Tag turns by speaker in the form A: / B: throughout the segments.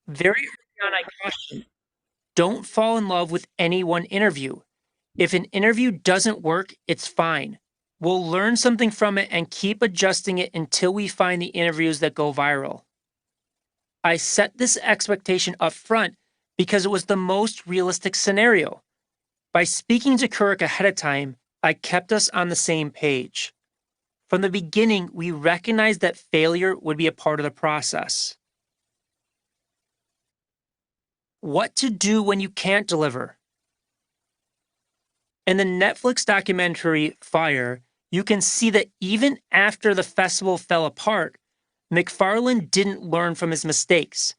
A: Very early on, I caution, don't fall in love with any one interview. If an interview doesn't work, it's fine. We'll learn something from it and keep adjusting it until we find the interviews that go viral. I set this expectation up front because it was the most realistic scenario. By speaking to Kirk ahead of time, I kept us on the same page. From the beginning, we recognized that failure would be a part of the process. What to do when you can't deliver? In the Netflix documentary Fire, you can see that even after the festival fell apart, McFarlane didn't learn from his mistakes.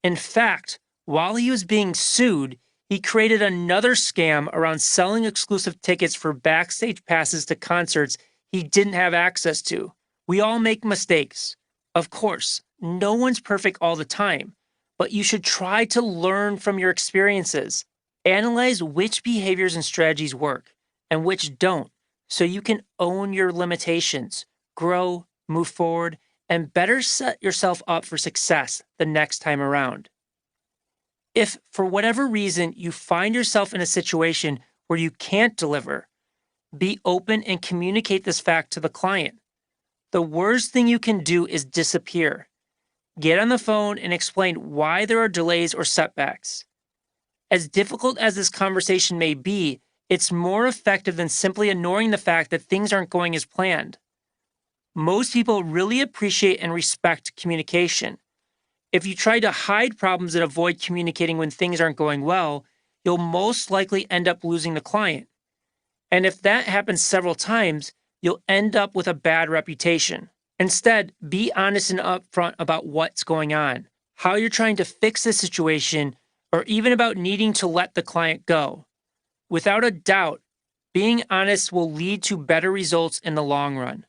A: In fact, while he was being sued, he created another scam around selling exclusive tickets for backstage passes to concerts he didn't have access to. We all make mistakes. Of course, no one's perfect all the time, but you should try to learn from your experiences. Analyze which behaviors and strategies work and which don't so you can own your limitations, grow, move forward, and better set yourself up for success the next time around. If, for whatever reason, you find yourself in a situation where you can't deliver, be open and communicate this fact to the client. The worst thing you can do is disappear. Get on the phone and explain why there are delays or setbacks. As difficult as this conversation may be, it's more effective than simply ignoring the fact that things aren't going as planned. Most people really appreciate and respect communication. If you try to hide problems and avoid communicating when things aren't going well, you'll most likely end up losing the client. And if that happens several times, you'll end up with a bad reputation. Instead, be honest and upfront about what's going on, how you're trying to fix the situation, or even about needing to let the client go. Without a doubt, being honest will lead to better results in the long run.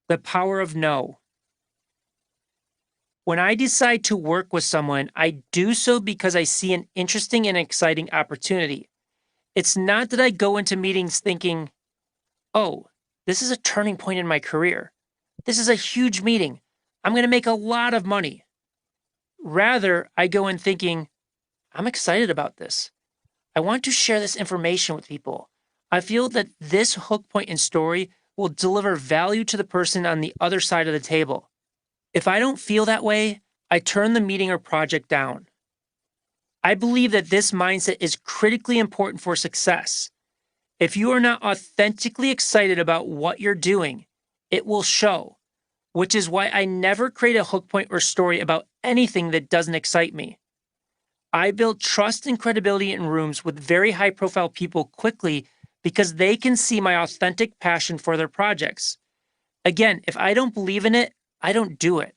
A: The power of no. When I decide to work with someone, I do so because I see an interesting and exciting opportunity. It's not that I go into meetings thinking, oh, this is a turning point in my career. This is a huge meeting. I'm going to make a lot of money. Rather, I go in thinking, I'm excited about this. I want to share this information with people. I feel that this hook point and story will deliver value to the person on the other side of the table. If I don't feel that way, I turn the meeting or project down. I believe that this mindset is critically important for success. If you are not authentically excited about what you're doing, it will show, which is why I never create a hook point or story about anything that doesn't excite me. I build trust and credibility in rooms with very high profile people quickly because they can see my authentic passion for their projects. Again, if I don't believe in it, I don't do it.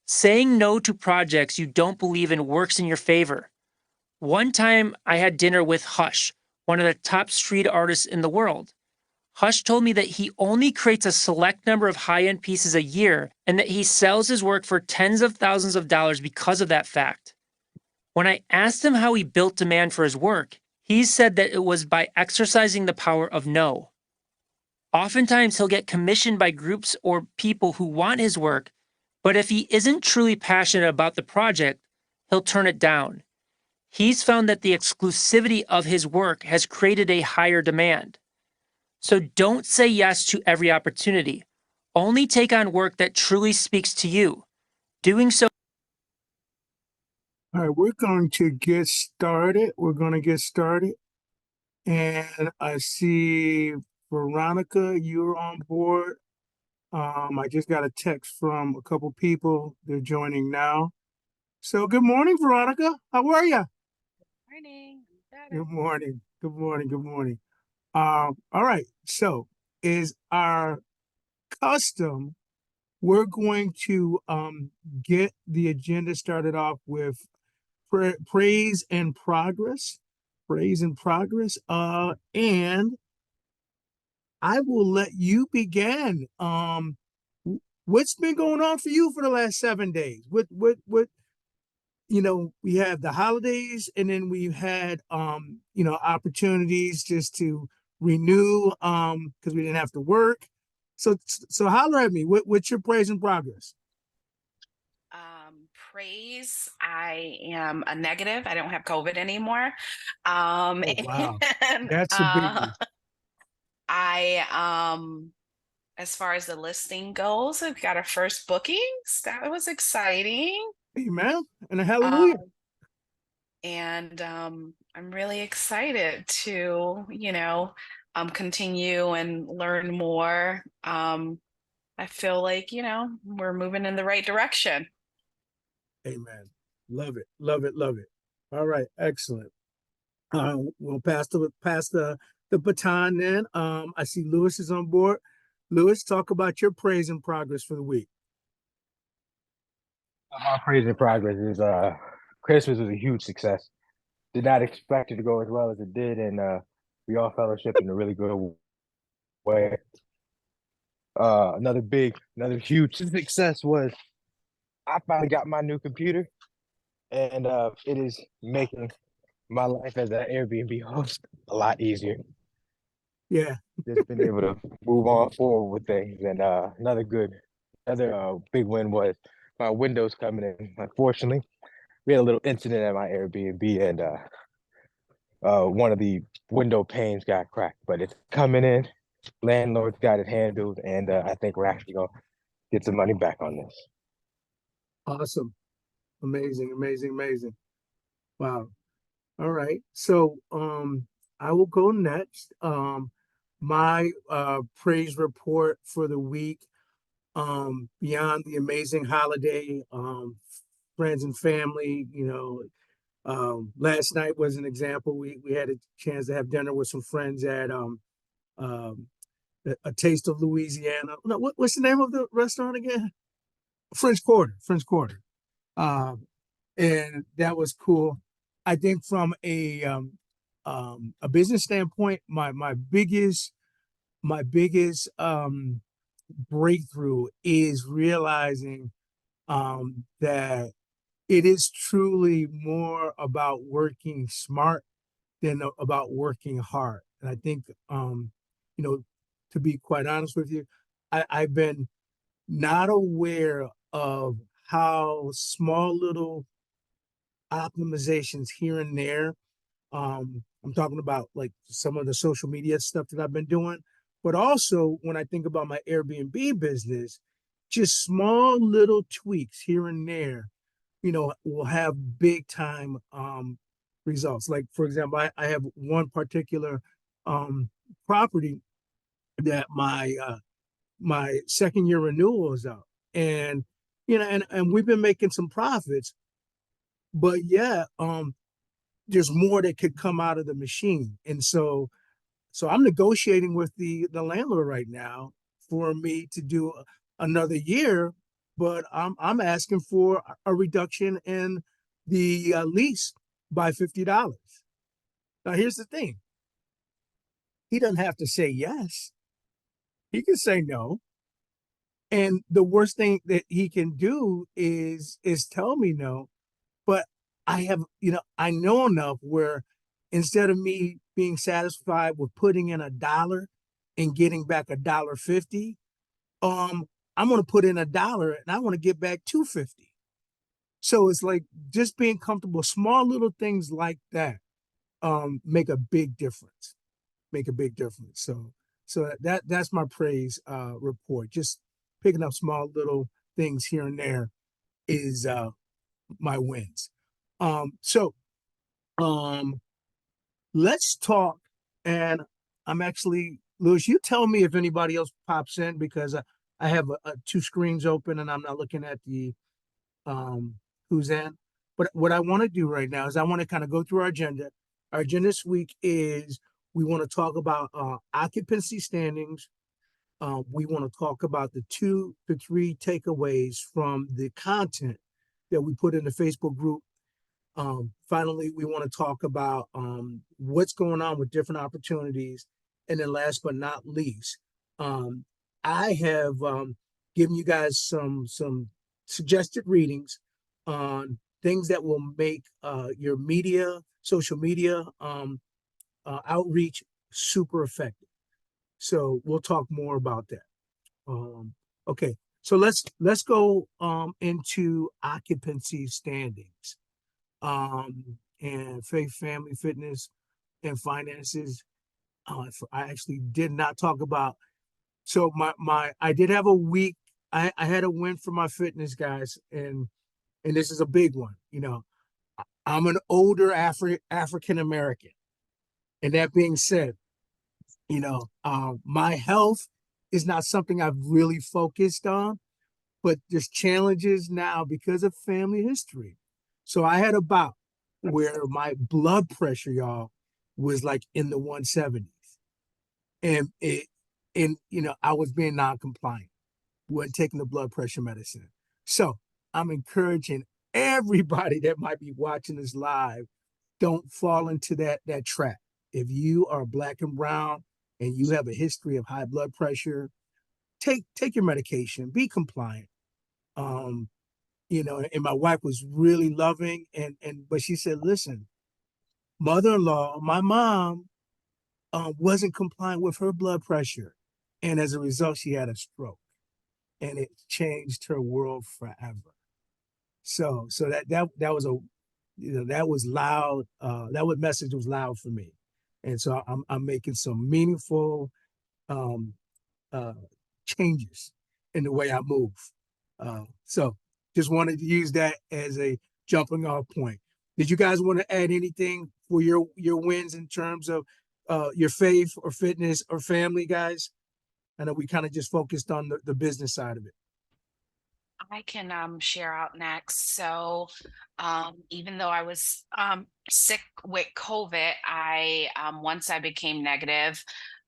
A: Saying no to projects you don't believe in works in your favor. One time I had dinner with Hush, one of the top street artists in the world. Hush told me that he only creates a select number of high end pieces a year and that he sells his work for tens of thousands of dollars because of that fact. When I asked him how he built demand for his work, he said that it was by exercising the power of no. Oftentimes, he'll get commissioned by groups or people who want his work, but if he isn't truly passionate about the project, he'll turn it down. He's found that the exclusivity of his work has created a higher demand. So don't say yes to every opportunity. Only take on work that truly speaks to you. Doing so.
B: All right, we're going to get started. And I see Veronica, you're on board. I just got a text from a couple people. They're joining now. So good morning, Veronica. How are you?
C: Morning. Better.
B: Good morning. Good morning. Good morning. All right. So is our custom, we're going to get the agenda started off with praise and progress. Praise and progress. And I will let you begin. What's been going on for you for the last 7 days? What, we have the holidays and then we've had, opportunities just to renew, because we didn't have to work. So holler at me. What's your praise and progress?
C: Praise. I am a negative. I don't have COVID anymore.
B: Oh, wow.
C: And
B: That's a biggie.
C: I as far as the listing goes, I've got our first bookings. That was exciting.
B: Amen. And a
C: Uh,
B: hallelujah.
C: and I'm really excited to, continue and learn more. I feel like, we're moving in the right direction.
B: Amen. Love it. Love it. Love it. All right. Excellent. We'll pass the baton then. I see Lewis is on board. Lewis, talk about your praise and progress for the week.
D: My praise and progress is Christmas was a huge success. Did not expect it to go as well as it did, and we all fellowship in a really good way. Another huge success was I finally got my new computer, and it is making my life as an Airbnb host a lot easier.
B: Yeah.
D: Just been able to move on forward with things, and another big win was my Windows coming in. Unfortunately, we had a little incident at my Airbnb, and one of the window panes got cracked, but it's coming in. Landlord's got it handled, and I think we're actually gonna get some money back on this.
B: Awesome. Amazing. Amazing. Amazing. Wow. All right. So I will go next. My praise report for the week, beyond the amazing holiday, friends and family, last night was an example. We had a chance to have dinner with some friends at um a Taste of Louisiana. No, what's the name of the restaurant again? French Quarter. French Quarter. Um, and that was cool. I think from a business standpoint, my biggest breakthrough is realizing that it is truly more about working smart than about working hard. And I think, you know, to be quite honest with you, I've been not aware of how small little optimizations here and there. I'm talking about like some of the social media stuff that I've been doing, but also when I think about my Airbnb business, just small little tweaks here and there, will have big time results. Like for example, I have one particular um property that my second year renewal is up. And and we've been making some profits, but yeah, there's more that could come out of the machine. And so I'm negotiating with the landlord right now for me to do another year, but I'm asking for a reduction in the lease by $50. Now here's the thing: he doesn't have to say yes; he can say no. And the worst thing that he can do is tell me no. But I know enough where instead of me being satisfied with putting in $1 and getting back $1.50, I'm gonna put in $1 and I want to get back $2.50. So it's like just being comfortable, small little things like that make a big difference. Make a big difference. So that's my praise report. Just picking up small little things here and there is my wins. So um, let's talk. And I'm actually, Lewis, you tell me if anybody else pops in because I have two screens open and I'm not looking at the who's in. But what I want to do right now is I want to kind of go through our agenda. Our agenda this week is we want to talk about occupancy standings. We want to talk about the 2 to 3 takeaways from the content that we put in the Facebook group. Finally, we want to talk about what's going on with different opportunities. And then last but not least, um, I have given you guys some suggested readings on things that will make your social media outreach super effective. So we'll talk more about that. Okay, So let's go into occupancy standings. And faith, family, fitness, and finances. I actually did not talk about. So I did have a week. I had a win for my fitness guys, and this is a big one. I'm an older African American, and that being said, my health is not something I've really focused on, but there's challenges now because of family history. So I had a bout where my blood pressure, y'all, was like in the 170s. And I was being non-compliant, wasn't taking the blood pressure medicine. So I'm encouraging everybody that might be watching this live, don't fall into that trap. If you are black and brown and you have a history of high blood pressure, take your medication, be compliant. Um, and my wife was really loving, but she said, listen, mother-in-law, my mom wasn't compliant with her blood pressure. And as a result, she had a stroke, and it changed her world forever. So that was that was loud. That message was loud for me. And so I'm making some meaningful um, uh, changes in the way I move. So just wanted to use that as a jumping off point. Did you guys want to add anything for your wins in terms of your faith or fitness or family, guys? I know we kind of just focused on the business side of it.
C: I can share out next. So even though I was sick with COVID, I once I became negative,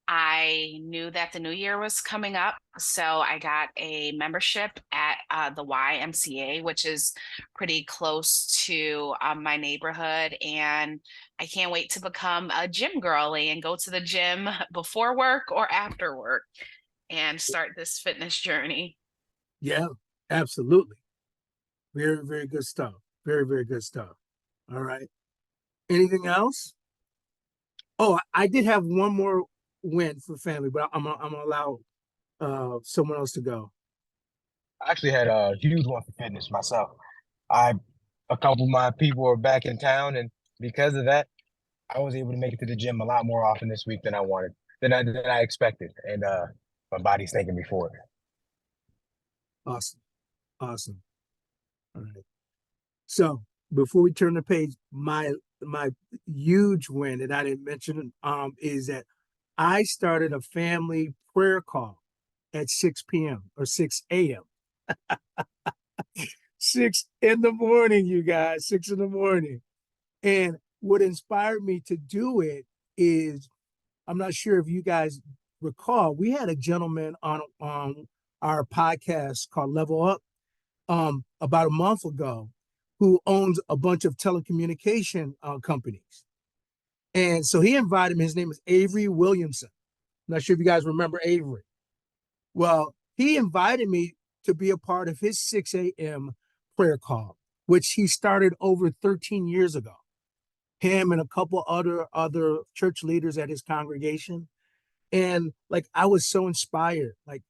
C: I knew that the new year was coming up. So I got a membership at the YMCA, which is pretty close to my neighborhood. And I can't wait to become a gym girly and go to the gym before work or after work and start this fitness journey.
B: Yeah, absolutely. Very, very good stuff. Very, very good stuff. All right. Anything else? Oh, I did have one more win for family, but I'm gonna allow someone else to go.
D: I actually had a huge one for fitness myself. I A couple of my people were back in town, and because of that, I was able to make it to the gym a lot more often this week than I expected, and my body's thanking me for it.
B: Awesome. Awesome. All right. So before we turn the page, my huge win that I didn't mention is that I started a family prayer call at 6 p.m. or 6 a.m. 6 in the morning, you guys, 6 in the morning. And what inspired me to do it is, I'm not sure if you guys recall, we had a gentleman on our podcast called Level Up about a month ago who owns a bunch of telecommunication companies. And so he invited me. His name is Avery Williamson. I'm not sure if you guys remember Avery. Well, he invited me to be a part of his 6 a.m. prayer call, which he started over 13 years ago. Him and a couple other church leaders at his congregation. And like I was so inspired, like,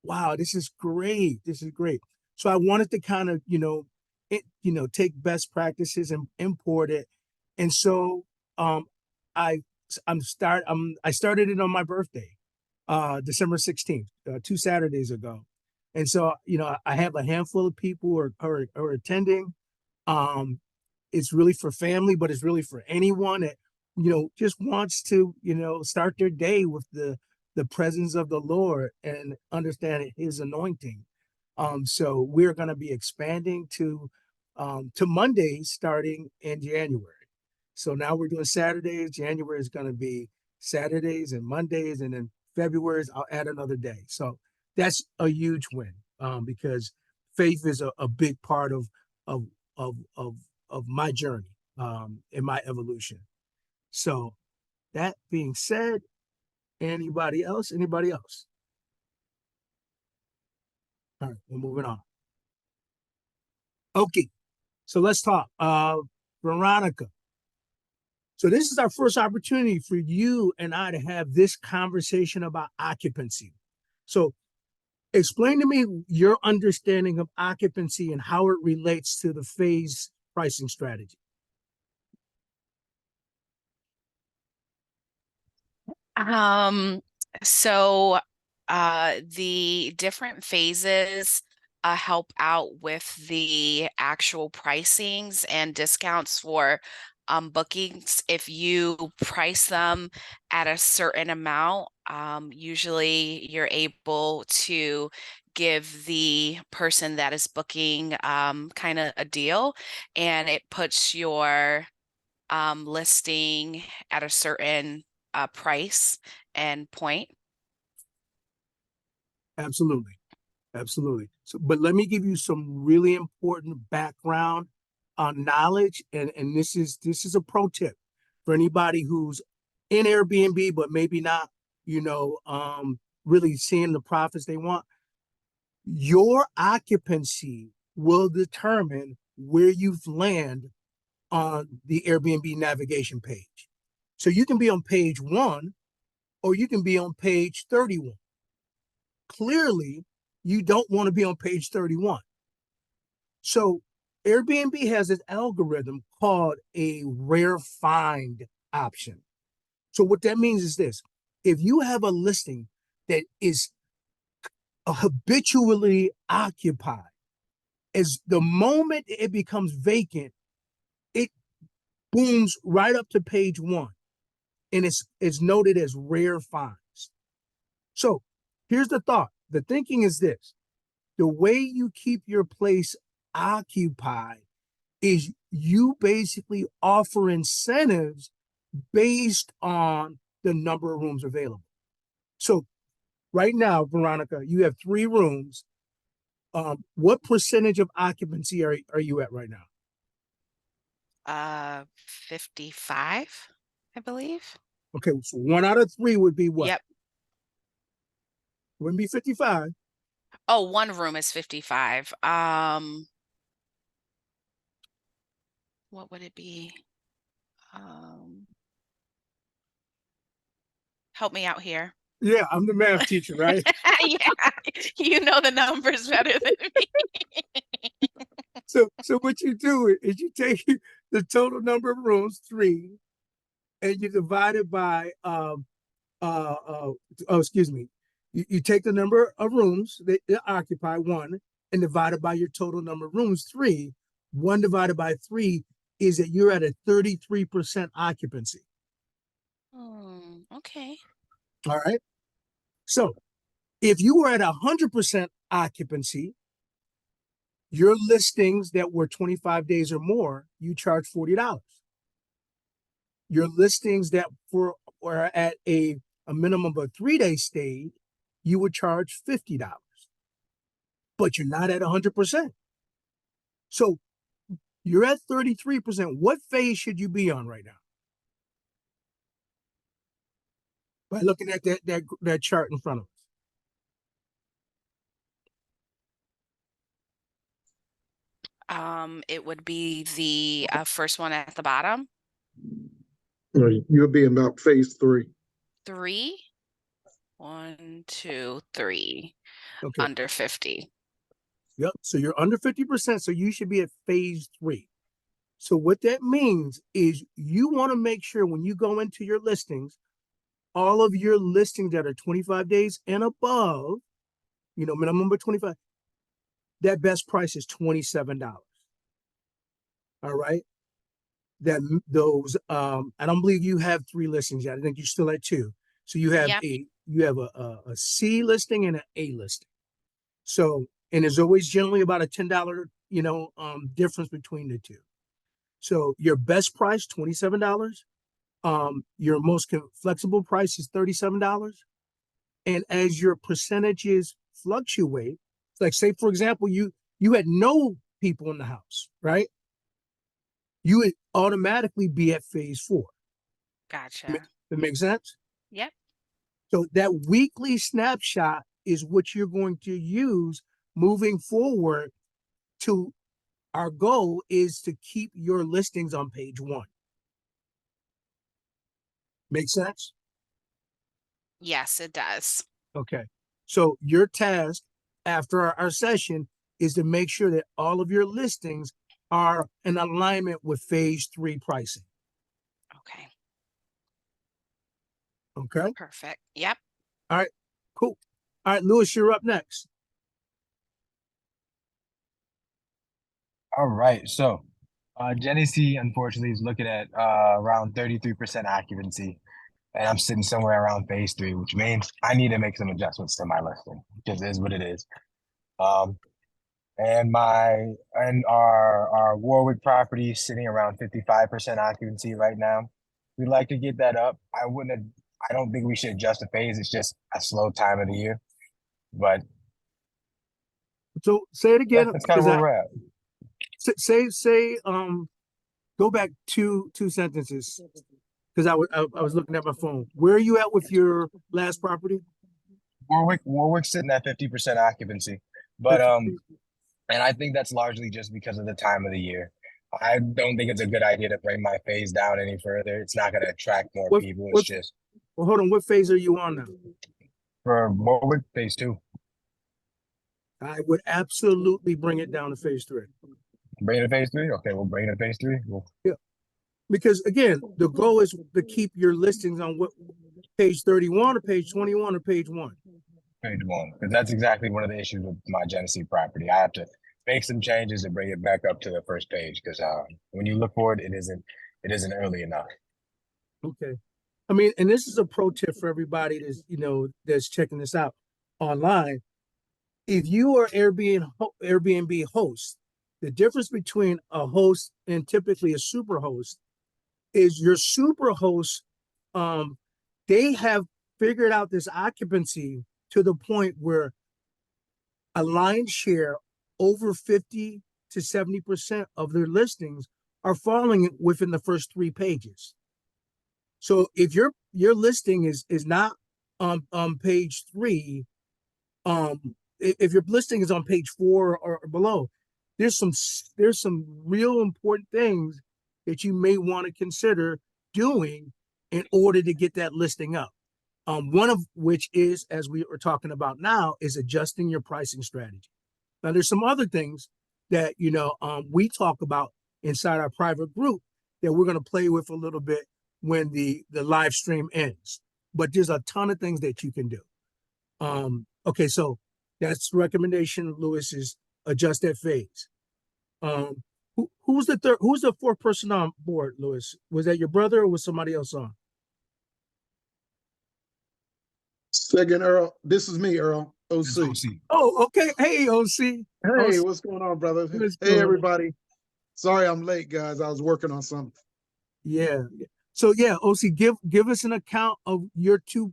B: wow, this is great. This is great. So I wanted to kind of, take best practices and import it. And so um I I started it on my birthday, December 16th, 2 Saturdays ago. And so, I have a handful of people who are attending. Um, it's really for family, but it's really for anyone that, just wants to, start their day with the presence of the Lord and understand his anointing. So we're going to be expanding to Mondays starting in January. So now we're doing Saturdays. January is going to be Saturdays and Mondays, and then February I'll add another day. So that's a huge win, because faith is a big part of of of of my journey, in my evolution. So that being said, anybody else? Anybody else? All right, we're moving on. Okay, so let's talk. Veronica. So this is our first opportunity for you and I to have this conversation about occupancy. So Explain to me your understanding of occupancy and how it relates to the phase pricing strategy.
C: Um, so the different phases help out with the actual pricings and discounts for bookings. If you price them at a certain amount, usually you're able to give the person that is booking kind of a deal, and it puts your listing at a certain price and point.
B: Absolutely. Absolutely. So, but let me give you some really important background knowledge, and this is a pro tip for anybody who's in Airbnb, but maybe not, really seeing the profits they want. Your occupancy will determine where you've landed on the Airbnb navigation page. So you can be on page 1 or you can be on page 31. Clearly, you don't want to be on page 31. So Airbnb has this algorithm called a rare find option. So what that means is this: if you have a listing that is habitually occupied, as the moment it becomes vacant, it booms right up to page 1, and it's noted as rare finds. So here's the thought. The thinking is this: the way you keep your place occupied is you basically offer incentives based on the number of rooms available. So right now, Veronica, you have 3 rooms. What percentage of occupancy are you at right now?
C: 55, I believe.
B: Okay, so 1 out of 3 would be what?
C: Yep.
B: Wouldn't be 55.
C: Oh, one room is 55. What would it be? Um, Help me out here.
B: Yeah, I'm the math teacher, right?
C: Yeah, you know the numbers better than me.
B: So what you do is you take the total number of rooms, 3, and you divide it by excuse me. You take the number of rooms that occupy, 1, and divide it by your total number of rooms, 3. 1 divided by 3 is that you're at a 33% occupancy.
C: Okay.
B: All right. So if you were at 100% occupancy, your listings that were 25 days or more, you charge $40. Your listings that were at a minimum of a 3-day stay, you would charge $50. But you're not at 100%. So you're at 33%. What phase should you be on right now? By looking at that chart in front of us.
C: It would be the first one at the bottom.
E: You'll be in about phase 3.
C: 3. 1, 2, 3.
B: Okay.
C: Under 50.
B: Yep. So you're under 50%. So you should be at phase 3. So what that means is you want to make sure when you go into your listings, all of your listings that are 25 days and above, minimum of 25, that best price is $27. All right. I don't believe you have 3 listings yet. I think you're still at 2. So you have
C: Yep.
B: a C listing and an A listing. So, and there's always generally about a $10, difference between the 2. So your best price, $27. Your most flexible price is $37. And as your percentages fluctuate, like say, for example, you had no people in the house, right? You would automatically be at phase 4.
C: Gotcha.
B: That makes sense?
C: Yep.
B: So that weekly snapshot is what you're going to use moving forward. To our goal is to keep your listings on page 1. Make sense?
C: Yes, it does.
B: Okay. So your task after our session is to make sure that all of your listings are in alignment with phase 3 pricing.
C: Okay,
B: Okay.
C: perfect. Yep.
B: All right. Cool. All right, Lewis, you're up next.
D: All right. So, Genesee unfortunately is looking at around 33% occupancy, and I'm sitting somewhere around phase 3, which means I need to make some adjustments to my listing. Just is what it is. Um, and our Warwick property is sitting around 55% occupancy right now. We'd like to get that up. I don't think we should adjust the phase. It's just a slow time of the year. But
B: So say it again,
D: that's kind of
B: because
D: where
B: I
D: we're at.
B: say go back two sentences, because I was looking at my phone. Where are you at with your last property?
D: Warwick's sitting at 50% occupancy. But and I think that's largely just because of the time of the year. I don't think it's a good idea to bring my phase down any further. It's not going to attract more
B: What
D: people. It's
B: what?
D: just
B: Well, hold on. What phase are you on now?
D: for Warwick phase 2.
B: I would absolutely bring it down to phase 3.
D: Bring it to phase 3. Okay, we'll bring it to phase 3.
B: Because again, the goal is to keep your listings on what page 31 or page 21 or page 1.
D: Page 1, because that's exactly one of the issues with my Genesee property. I have to make some changes to bring it back up to the first page because when you look for it, it isn't early enough.
B: Okay. I mean, and this is a pro tip for everybody that's checking this out online. If you are Airbnb host, the difference between a host and typically a super host is your super host, they have figured out this occupancy to the point where a lion's share, over 50 to 70% of their listings are falling within the first 3 pages. So if your listing is not on page 3, if your listing is on page 4 or below, there's some real important things that you may want to consider doing in order to get that listing up. One of which is, as we are talking about now, is adjusting your pricing strategy. Now, there's some other things that we talk about inside our private group that we're going to play with a little bit when the live stream ends. But there's a ton of things that you can do. Okay, so that's the recommendation, Lewis, is adjust that phase. Who's the 4th person on board, Lewis? Was that your brother or was somebody else on?
E: Second, Earl. This is me, Earl.
D: It's
E: OC.
D: OC.
B: Oh, okay. Hey, OC.
E: Hey, what's going on, brother?
B: What's
E: Hey,
B: going on?
E: everybody. Sorry I'm late, guys. I was working on something.
B: Yeah. So yeah, OC, give us an account of your 2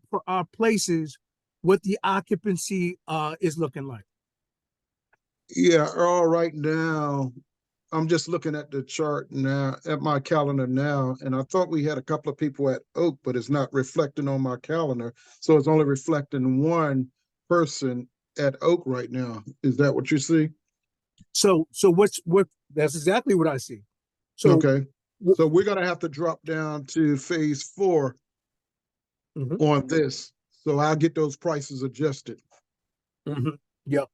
B: places, what the occupancy is looking like.
E: Yeah, Earl, right now, I'm just looking at the chart now, at my calendar now, and I thought we had a couple of people at Oak, but it's not reflecting on my calendar. So it's only reflecting 1 person at Oak right now. Is that what you see?
B: So that's exactly what I see. So
E: Okay. So we're gonna have to drop down to phase 4
B: Mhm.
E: on this. So I'll get those prices adjusted.
B: Yep.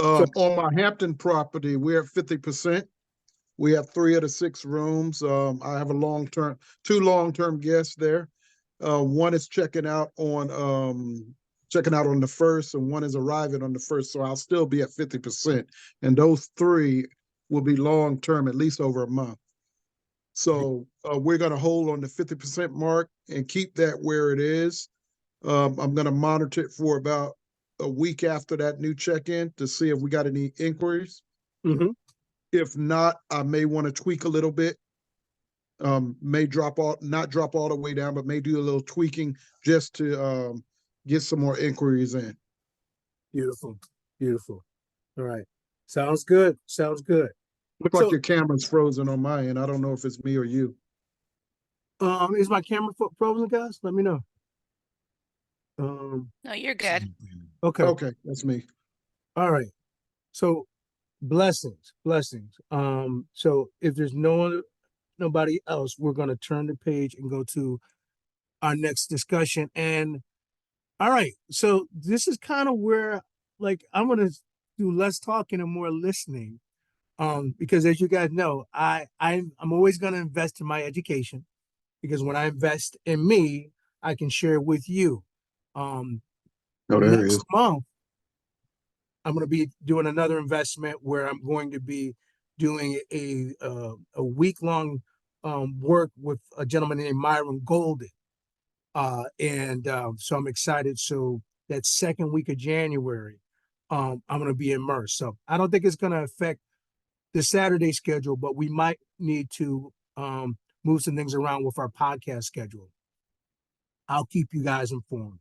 B: So
E: On my Hampton property, we're at 50%. We have 3 of the 6 rooms. I have 2 long-term guests there. One is checking out on the 1st, and one is arriving on the 1st. So I'll still be at 50%. And those 3 will be long-term, at least over a month. So we're going to hold on the 50% mark and keep that where it is. I'm going to monitor it for about a week after that new check-in to see if we got any inquiries.
B: Mhm.
E: If not, I may want to tweak a little bit. May not drop all the way down, but may do a little tweaking just to get some more inquiries in.
B: Beautiful. All right. Sounds good.
E: Look like
B: So
E: your camera's frozen on my end. I don't know if it's me or you.
B: is my camera frozen, guys? Let me know.
C: No, you're good.
B: Okay.
E: Okay, that's me.
B: All right. So blessings. So if there's nobody else, we're going to turn the page and go to our next discussion. And all right, so this is kind of where, like, I'm going to do less talking and more listening. Because as you guys know, I'm always going to invest in my education, because when I invest in me, I can share with you. Um,
E: Oh, there it
B: Next
E: is.
B: month, I'm going to be doing another investment where I'm going to be doing a week long work with a gentleman named Myron Golden. So I'm excited. So that second week of January, I'm going to be immersed. So I don't think it's going to affect the Saturday schedule, but we might need to move some things around with our podcast schedule. I'll keep you guys informed.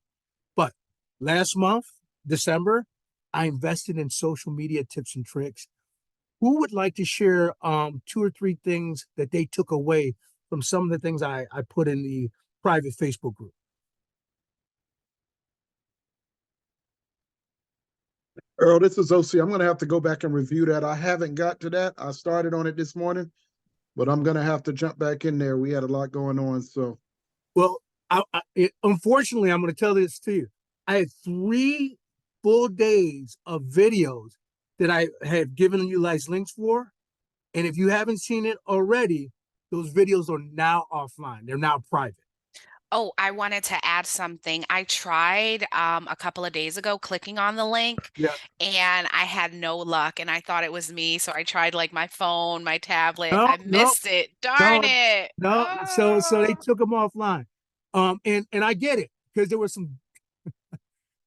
B: But last month, December, I invested in social media tips and tricks. Who would like to share two or three things that they took away from some of the things I put in the private Facebook group?
E: Earl, this is OC. I'm going to have to go back and review that. I haven't got to that. I started on it this morning, but I'm going to have to jump back in there. We had a lot going on. So,
B: Well, unfortunately, I'm going to tell this to you. I had 3 full days of videos that I had given you guys links for. And if you haven't seen it already, those videos are now offline. They're now private.
C: Oh, I wanted to add something. I tried a couple of days ago clicking on the link
B: Yeah.
C: and I had no luck and I thought it was me. So I tried like my phone, my tablet.
B: No,
C: I
B: no,
C: missed it. Darn
B: no,
C: it.
B: no. So they
C: Oh.
B: took them offline. And I get it, because there was some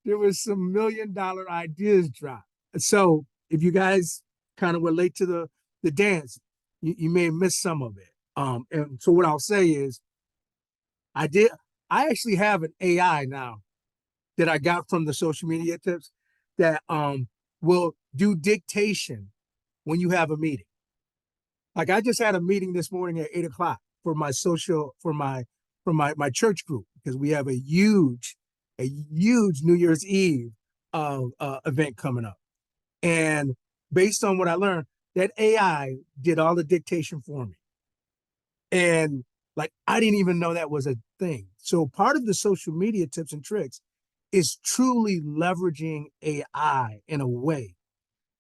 B: $1 million ideas dropped. So if you guys kind of relate to the dance, you may miss some of it. And so what I'll say is, I did. I actually have an AI now that I got from the social media tips that will do dictation when you have a meeting. Like, I just had a meeting this morning at 8 o'clock for my church group, because we have a huge New Year's Eve event coming up. And based on what I learned, that AI did all the dictation for me. And like, I didn't even know that was a thing. So part of the social media tips and tricks is truly leveraging AI in a way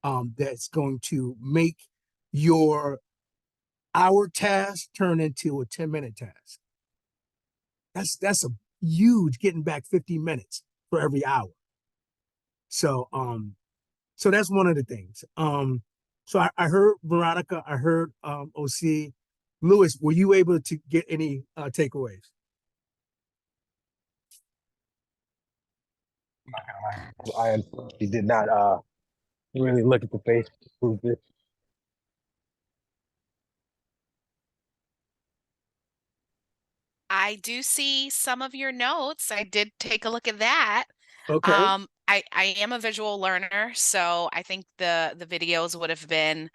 B: that's going to make your hour task turn into a 10-minute task. That's a huge, getting back 50 minutes for every hour. So that's one of the things. So I heard Veronica, I heard OC. Lewis, were you able to get any takeaways?
D: I unfortunately did not really look at the face to prove this.
C: I do see some of your notes. I did take a look at that.
B: Okay.
C: I am a visual learner, so I think the videos would have been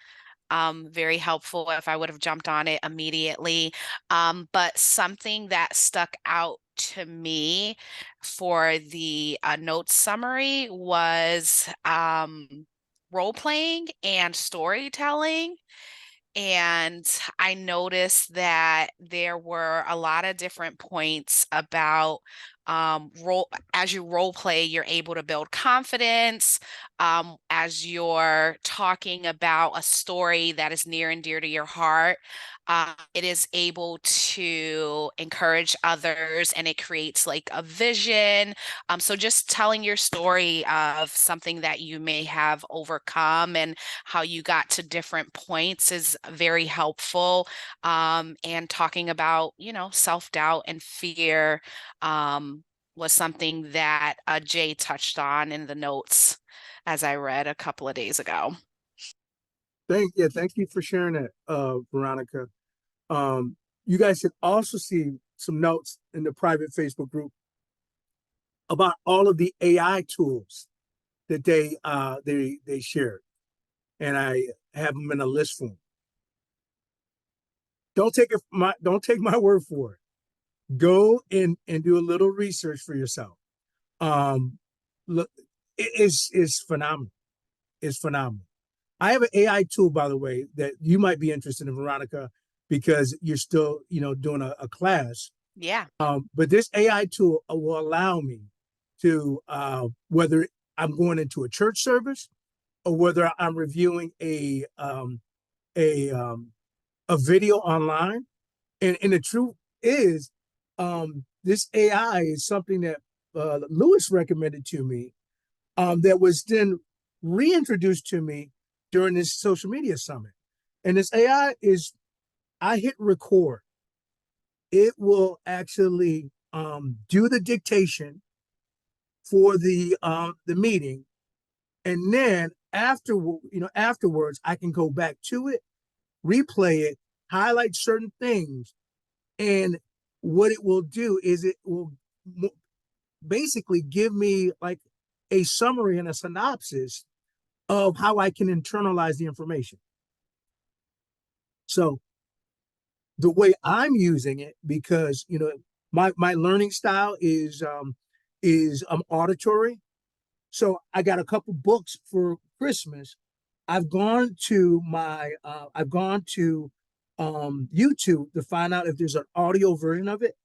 C: very helpful if I would have jumped on it immediately. But something that stuck out to me for the notes summary was role playing and storytelling. And I noticed that there were a lot of different points about role as you role play, you're able to build confidence. As you're talking about a story that is near and dear to your heart, it is able to encourage others and it creates like a vision. So just telling your story of something that you may have overcome and how you got to different points is very helpful. And talking about, self-doubt and fear was something that Jay touched on in the notes as I read a couple of days ago.
B: Thank you for sharing that, Veronica. You guys should also see some notes in the private Facebook group about all of the AI tools that they shared, and I have them in a list form. Don't take my word for it. Go and do a little research for yourself. Look, it's phenomenal. It's phenomenal. I have an AI tool, by the way, that you might be interested in, Veronica, because you're still, doing a class.
C: Yeah.
B: But this AI tool will allow me to, whether I'm going into a church service or whether I'm reviewing a um, a video online. And the truth is, this AI is something that Lewis recommended to me, that was then reintroduced to me during this social media summit. And this AI is, I hit record, it will actually do the dictation for the meeting, and then afterwards I can go back to it, replay it, highlight certain things, and what it will do is it will basically give me like a summary and a synopsis of how I can internalize the information. So the way I'm using it, because my learning style is auditory. So I got a couple books for Christmas. I've gone to YouTube to find out if there's an audio version of it.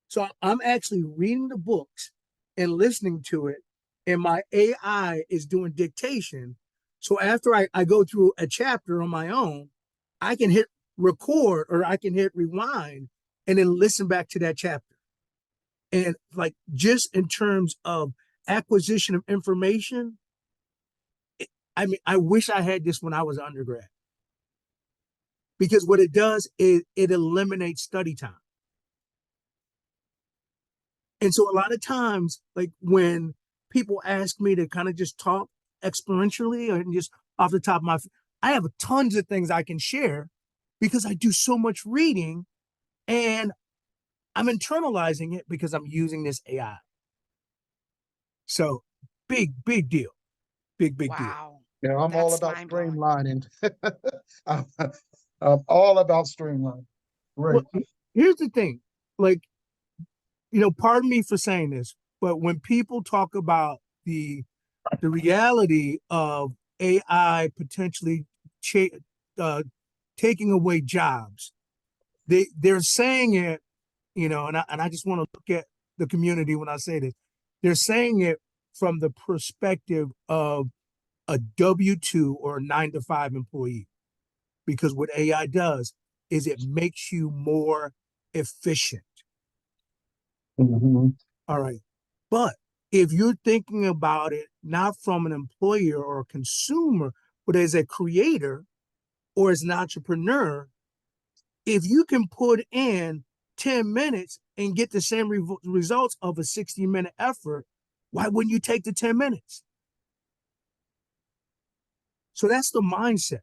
B: So I'm actually reading the books and listening to it, and my AI is doing dictation. So after I go through a chapter on my own, I can hit record or I can hit rewind and then listen back to that chapter. And like, just in terms of acquisition of information, I mean, I wish I had this when I was an undergrad, because what it does is it eliminates study time. And so a lot of times, like when people ask me to kind of just talk experientially or just off the top of my, I have tons of things I can share because I do so much reading, and I'm internalizing it because I'm using this AI. So big deal. Big deal.
C: Wow.
E: Yeah, I'm all
C: That's
E: about
C: mind-blowing.
E: streamlining. I'm, I'm all about streamlining. Great.
B: Well, here's the thing, like, pardon me for saying this, but when people talk about the reality of AI potentially uh, taking away jobs, they're saying it, and I just want to look at the community when I say this. They're saying it from the perspective of a W-2 or a 9 to 5 employee, because what AI does is it makes you more efficient.
E: Mhm.
B: All right. But if you're thinking about it not from an employer or a consumer, but as a creator or as an entrepreneur, if you can put in 10 minutes and get the same results of a 60-minute effort, why wouldn't you take the 10 minutes? So that's the mindset.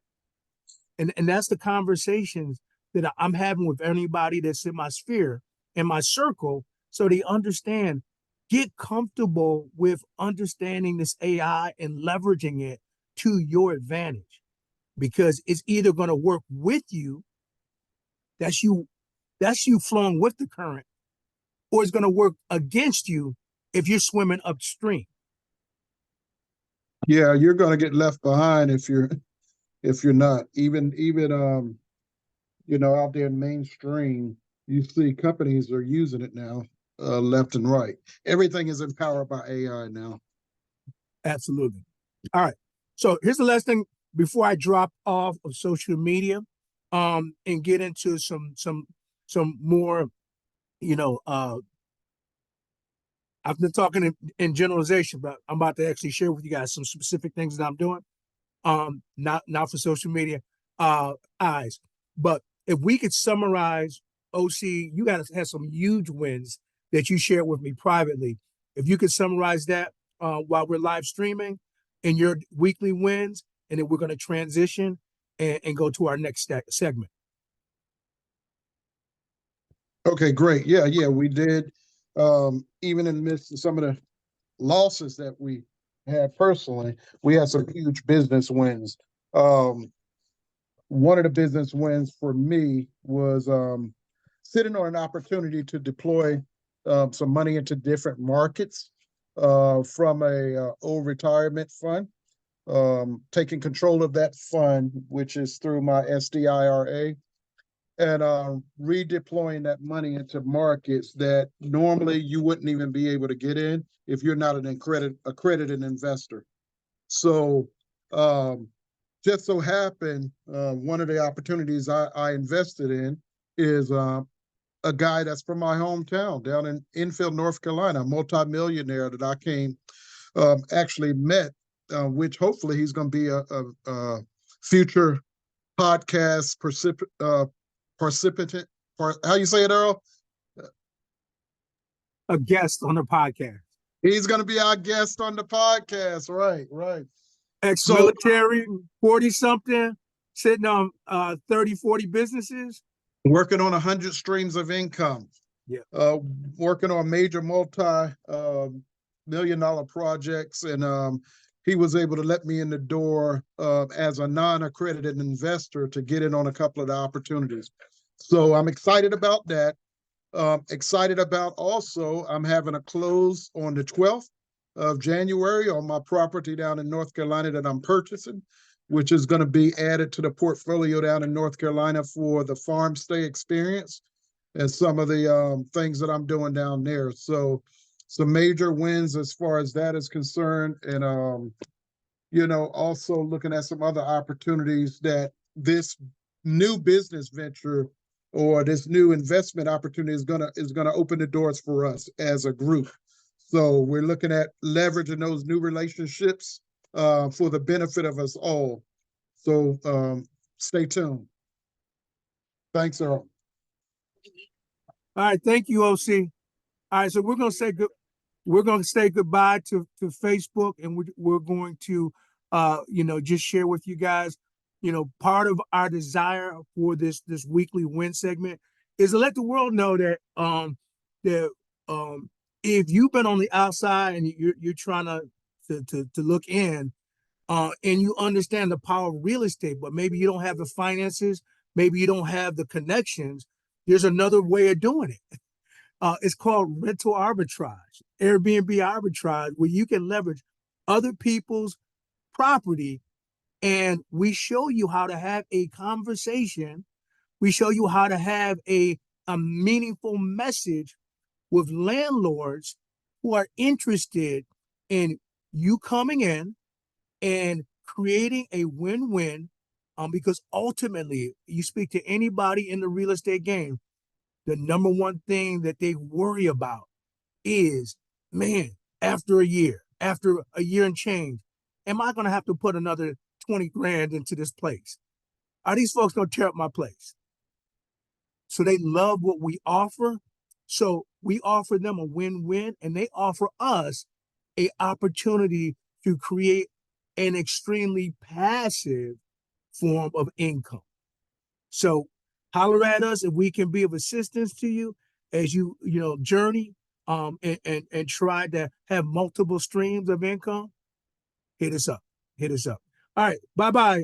B: And that's the conversations that I'm having with anybody that's in my sphere, in my circle, so they understand. Get comfortable with understanding this AI and leveraging it to your advantage, because it's either going to work with you, that's you flowing with the current, or it's going to work against you if you're swimming upstream.
E: Yeah, you're going to get left behind if you're not. Even out there in mainstream, you see companies are using it now, left and right. Everything is empowered by AI now.
B: Absolutely. All right. So here's the last thing before I drop off of social media, and get into some more, I've been talking in generalization, but I'm about to actually share with you guys some specific things that I'm doing. Not for social media eyes, but if we could summarize, OC, you guys had some huge wins that you shared with me privately. If you could summarize that while we're live streaming and your weekly wins, and then we're going to transition and go to our next segment.
E: Okay, great. Yeah, we did. Even in the midst of some of the losses that we had personally, we had some huge business wins. One of the business wins for me was sitting on an opportunity to deploy some money into different markets from a old retirement fund. Taking control of that fund, which is through my SDIRA, and redeploying that money into markets that normally you wouldn't even be able to get in if you're not an accredited investor. So Just so happened, one of the opportunities I invested in is a guy that's from my hometown down in Enfield, North Carolina, a multimillionaire that I actually met, which hopefully he's going to be a future podcast precipitant. How you say it, Earl?
B: A guest on the podcast.
E: He's going to be our guest on the podcast. Right, right. So
B: Ex-military, 40-something, sitting on 30, 40 businesses.
E: working on 100 streams of income.
B: Yeah.
E: Working on major multi-million-dollar projects. And he was able to let me in the door as a non-accredited investor to get in on a couple of the opportunities. So I'm excited about that. Excited about also, I'm having a close on the 12th of January on my property down in North Carolina that I'm purchasing, which is going to be added to the portfolio down in North Carolina for the farm stay experience and some of the things that I'm doing down there. So some major wins as far as that is concerned. And, also looking at some other opportunities that this new business venture or this new investment opportunity is gonna open the doors for us as a group. So we're looking at leveraging those new relationships for the benefit of us all. So stay tuned. Thanks, Earl.
B: All right, thank you, OC. All right, so we're gonna say good. We're gonna say goodbye to Facebook, and we're going to, just share with you guys, part of our desire for this weekly win segment is to let the world know that if you've been on the outside and you're trying to look in, and you understand the power of real estate, but maybe you don't have the finances, maybe you don't have the connections. There's another way of doing it. It's called rental arbitrage, Airbnb arbitrage, where you can leverage other people's property. And we show you how to have a conversation. We show you how to have a meaningful message with landlords who are interested in you coming in and creating a win-win. Because ultimately, you speak to anybody in the real estate game, the number one thing that they worry about is, man, after a year and change, am I going to have to put another 20 grand into this place? Are these folks going to tear up my place? So they love what we offer. So we offer them a win-win, and they offer us a opportunity to create an extremely passive form of income. So holler at us if we can be of assistance to you as you journey and try to have multiple streams of income. Hit us up. All right, bye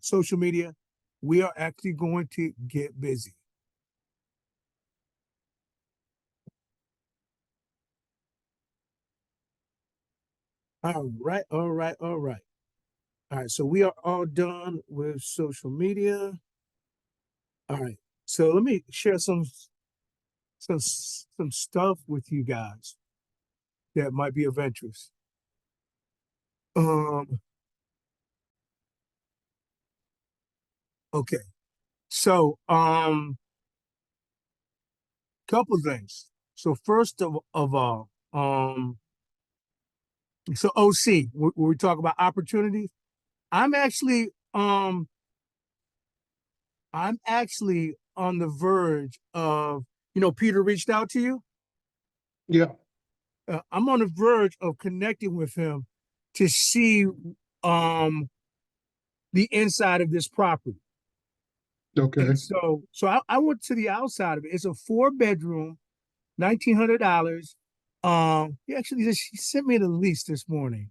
B: social media. We are actually going to get busy. All right. So we are all done with social media. All right, so let me share some stuff with you guys that might be of interest. Okay, so couple things. So first of all, so OC, when we talk about opportunities, I'm actually on the verge of, Peter reached out to you.
E: Yeah.
B: I'm on the verge of connecting with him to see the inside of this property.
E: Okay.
B: And so I went to the outside of it. It's a 4-bedroom, $1,900. He sent me the lease this morning.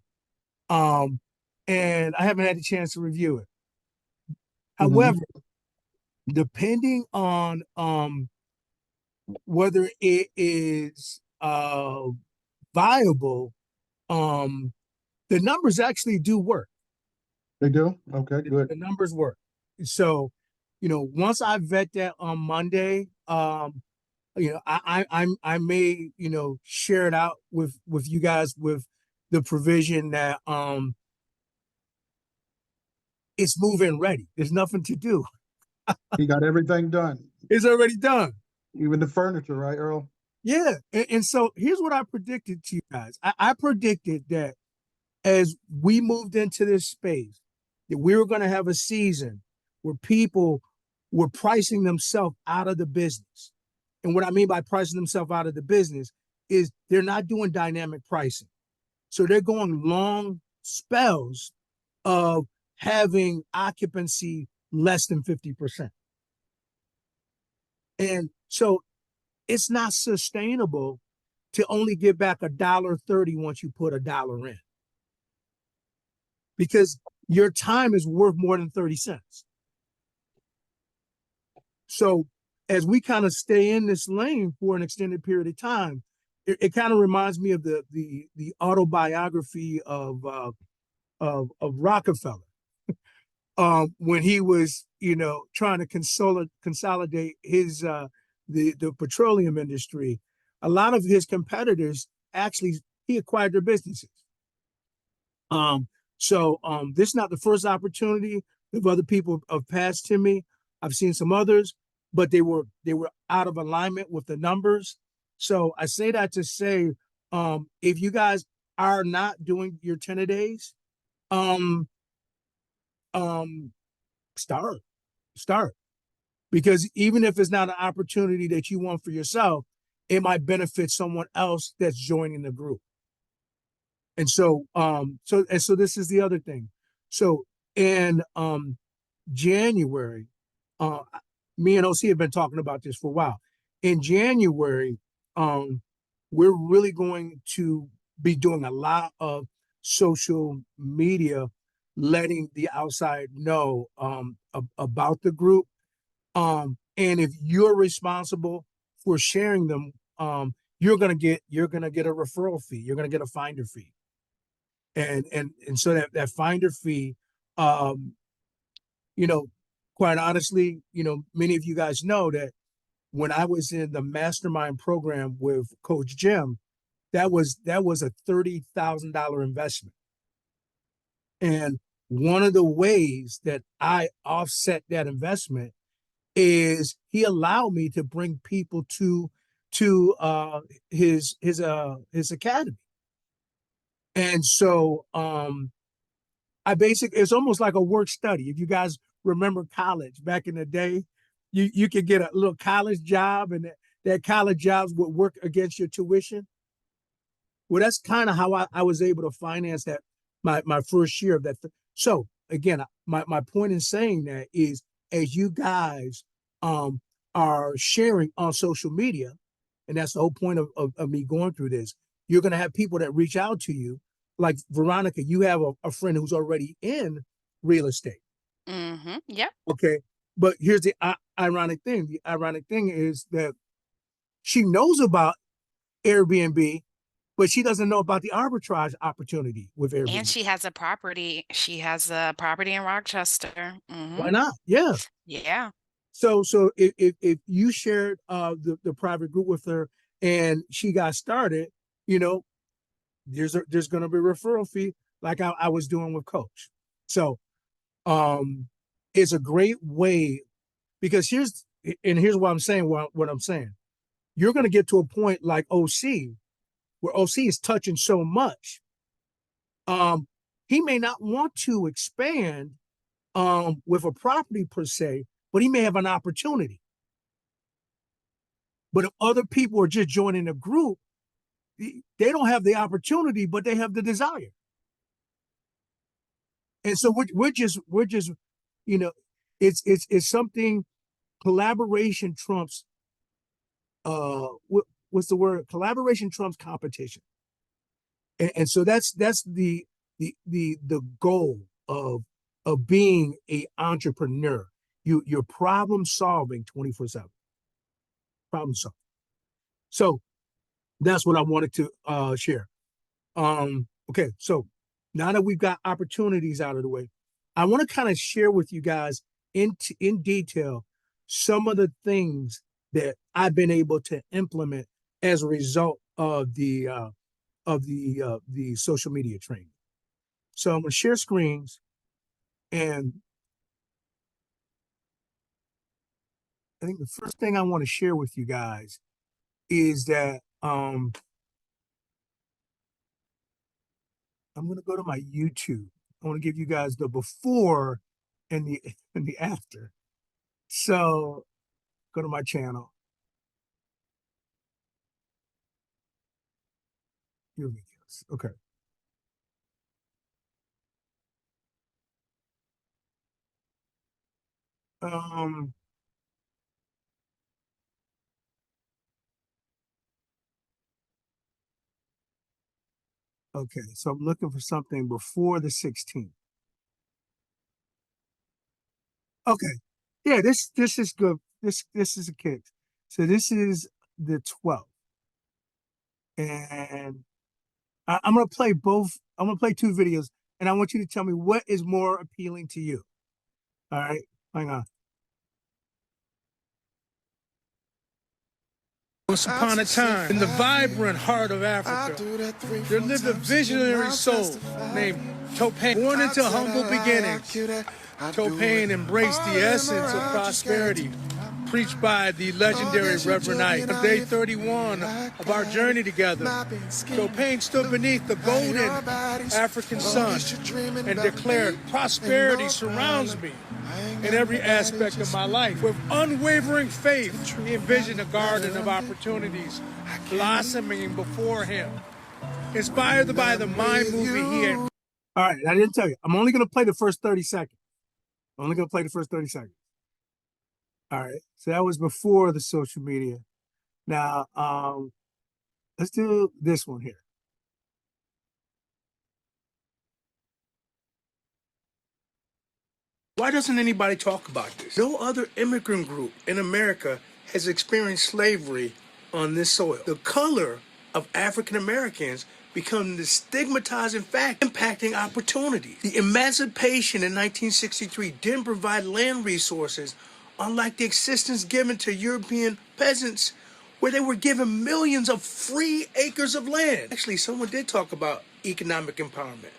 B: And I haven't had a chance to review it. However, depending on whether it is viable, the numbers actually do work.
E: They do? Okay, good.
B: The numbers work. So, once I vet that on Monday, I may, share it out with you guys with the provision that it's move-in ready. There's nothing to do.
E: He got everything done,
B: It's already done.
E: even the furniture, right, Earl?
B: Yeah. And so here's what I predicted to you guys. I predicted that as we moved into this space, that we were going to have a season where people were pricing themselves out of the business. And what I mean by pricing themselves out of the business is they're not doing dynamic pricing. So they're going long spells of having occupancy less than 50%. And so it's not sustainable to only get back $1.30 once you put $1 in, because your time is worth more than 30 cents. So as we kind of stay in this lane for an extended period of time, it kind of reminds me of the autobiography of Rockefeller, when he was, trying to consolidate his the petroleum industry. A lot of his competitors actually, he acquired their businesses. This is not the first opportunity. If other people have passed to me, I've seen some others, but they were out of alignment with the numbers. So I say that to say, if you guys are not doing your 10 a days, um, start, because even if it's not an opportunity that you want for yourself, it might benefit someone else that's joining the group. And so, so this is the other thing. So in January, uh, me and OC have been talking about this for a while. In January, we're really going to be doing a lot of social media, letting the outside know about the group. And if you're responsible for sharing them, you're gonna get a referral fee. You're gonna get a finder fee. And so that finder fee, um, you know, quite honestly, many of you guys know that when I was in the mastermind program with Coach Jim, that was a $30,000 investment. And one of the ways that I offset that investment is he allowed me to bring people to his academy. And so it's almost like a work study. If you guys remember college back in the day, you could get a little college job, and that college jobs would work against your tuition. Well, that's kind of how I was able to finance that my first year of that. So again, my point in saying that is, as you guys are sharing on social media, and that's the whole point of me going through this, you're going to have people that reach out to you. Like Veronica, you have a friend who's already in real estate.
C: Mm-hmm. Yep.
B: Okay. But here's the ironic thing. The ironic thing is that she knows about Airbnb, but she doesn't know about the arbitrage opportunity with Airbnb.
C: And she has a property. She has a property in Rochester. Mm-hmm.
B: Why not? Yeah.
C: Yeah.
B: So if you shared the private group with her and she got started, there's going to be a referral fee, like I was doing with Coach. So it's a great way, because here's what I'm saying. What I'm saying, you're going to get to a point like OC, where OC is touching so much. He may not want to expand with a property per se, but he may have an opportunity. But if other people are just joining a group, they don't have the opportunity, but they have the desire. And so we're just it's something. Collaboration trumps what's the word? Collaboration trumps competition. And so that's the goal of being a entrepreneur. You're problem solving 24/7. Problem solving. So that's what I wanted to share. Okay, so now that we've got opportunities out of the way, I want to kind of share with you guys in detail some of the things that I've been able to implement as a result of the social media training. So I'm going to share screens, and I think the first thing I want to share with you guys is that I'm going to go to my YouTube. I want to give you guys the before and the and the after. So go to my channel. Your videos. Okay. Um, okay, so I'm looking for something before the 16th. Okay. Yeah, this is good. This is a kick. So this is the 12th. And I'm gonna play both. I'm gonna play two videos, and I want you to tell me what is more appealing to you. All right, hang on.
F: Once upon a time, in the vibrant heart of Africa, there lived a visionary soul named Topane. Born into humble beginnings, Topane embraced the essence of prosperity, preached by the legendary Reverend Ike. On day 31 of our journey together, Topane stood beneath the golden African sun and declared, "Prosperity surrounds me in every aspect of my life." With unwavering faith, he envisioned a garden of opportunities blossoming before him. Inspired by the Mind movie he had.
B: All right, I didn't tell you. I'm only gonna play the first 30 seconds. I'm only gonna play the first 30 seconds. All right, so that was before the social media. Now, let's do this one here.
F: Why doesn't anybody talk about this? No other immigrant group in America has experienced slavery on this soil. The color of African Americans become the stigmatizing fact impacting opportunity. The emancipation in 1963 didn't provide land resources, unlike the assistance given to European peasants, where they were given millions of free acres of land. Actually, someone did talk about economic empowerment,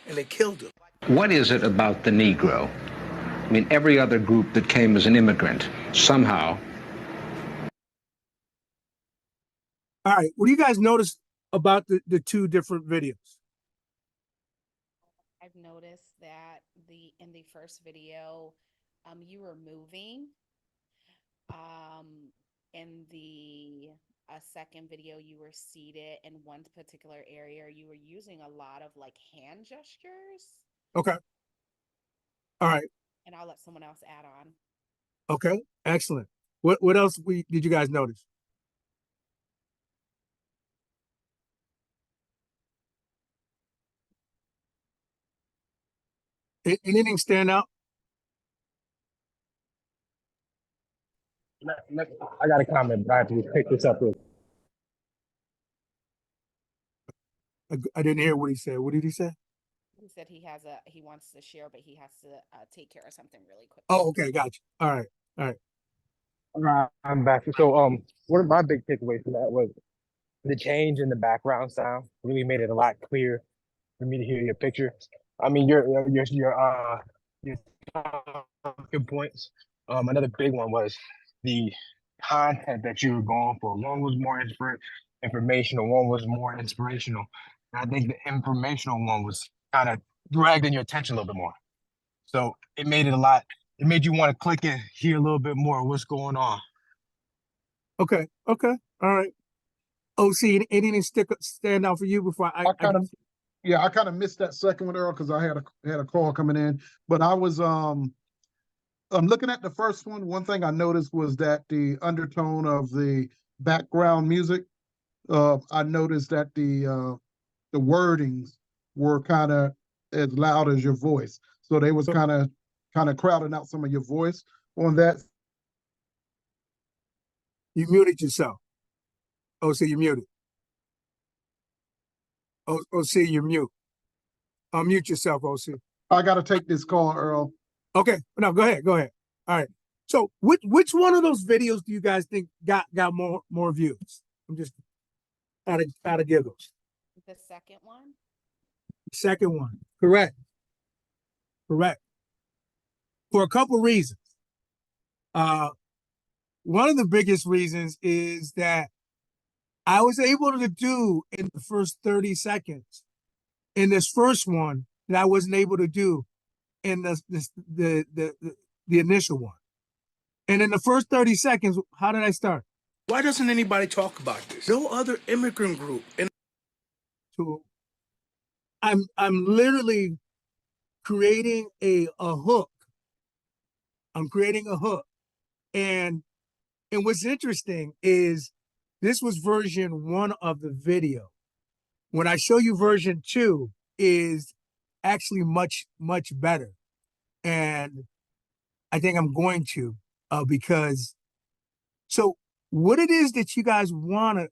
F: and they killed them.
G: What is it about the Negro? I mean, every other group that came as an immigrant, somehow.
B: All right, what do you guys notice about the two different videos?
H: I've noticed that in the first video, you were moving. In the second video, you were seated in one particular area. You were using a lot of like hand gestures.
B: Okay. All right.
H: And I'll let someone else add on.
B: Okay. Excellent. What else did you guys notice? Anything stand out?
D: I got a comment, but I have to pick this up real.
B: I didn't hear what he said. What did he say?
H: He said he wants to share, but he has to take care of something really quick.
B: Oh, okay, gotcha. All right, all right.
D: All right, I'm back. So, one of my big takeaways from that was the change in the background sound really made it a lot clearer for me to hear your picture. I mean, your good points. Another big one was the content that you were going for. One was more informational, one was more inspirational. And I think the informational one was kind of dragged in your attention a little bit more. So it made it made you want to click and hear a little bit more of what's going on.
B: Okay, okay, all right. Oh, see, anything stand out for you before I
E: kind of missed that second one, Earl, because I had a call coming in. But I was I'm looking at the first one. One thing I noticed was that the undertone of the background music. I noticed that the wordings were kind of as loud as your voice, so they was kind of crowding out some of your voice on that.
B: You muted yourself. Oh, see, you muted. Oh, see, you're mute. Unmute yourself, OC.
E: I got to take this call, Earl.
B: Okay, no, go ahead, go ahead. All right. So, which one of those videos do you guys think got more views? I'm just out of giggles.
H: The second one.
B: Second one, correct. For a couple reasons. one of the biggest reasons is that I was able to do in the first 30 seconds in this first one that I wasn't able to do in the initial one. And in the first 30 seconds, how did I start?
F: Why doesn't anybody talk about this? No other immigrant group. And
B: To I'm literally creating a hook. I'm creating a hook. And what's interesting is this was version 1 of the video. When I show you version 2 is actually much, much better. And I think I'm going to, because, so what it is that you guys want to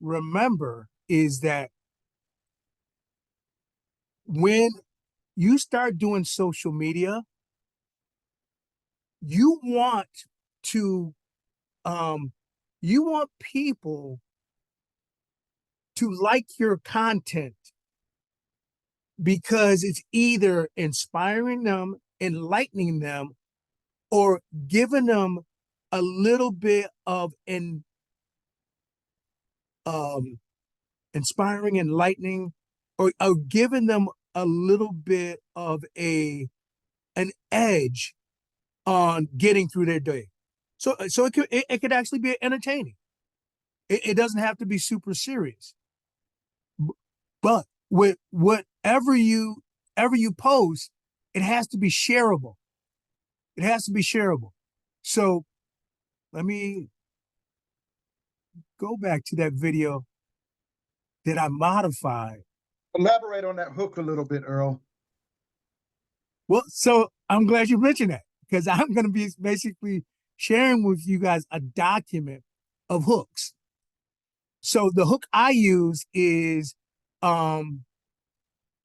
B: remember is that when you start doing social media, you want to, you want people to like your content because it's either inspiring them, enlightening them, or giving them a little bit of an inspiring, enlightening, or giving them a little bit of an edge on getting through their day. So it could actually be entertaining. It doesn't have to be super serious. But with whatever you post, it has to be shareable. It has to be shareable. So let me go back to that video that I modified.
E: Elaborate on that hook a little bit, Earl.
B: Well, so I'm glad you mentioned that because I'm going to be basically sharing with you guys a document of hooks. So the hook I use is, I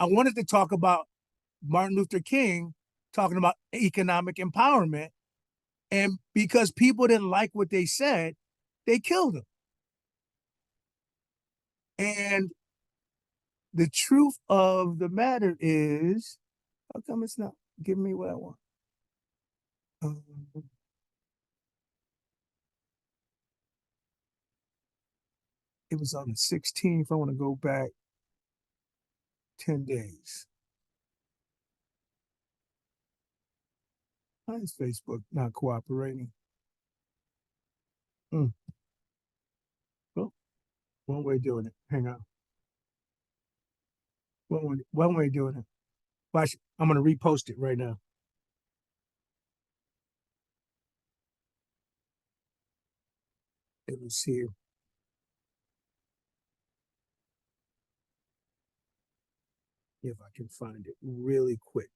B: wanted to talk about Martin Luther King talking about economic empowerment. And because people didn't like what they said, they killed him. And the truth of the matter is, how come it's not giving me what I want? It was on the 16th. I want to go back 10 days. Why is Facebook not cooperating? Well, one way of doing it. Hang on. One way of doing it. Watch, I'm going to repost it right now. It was here. If I can find it really quick.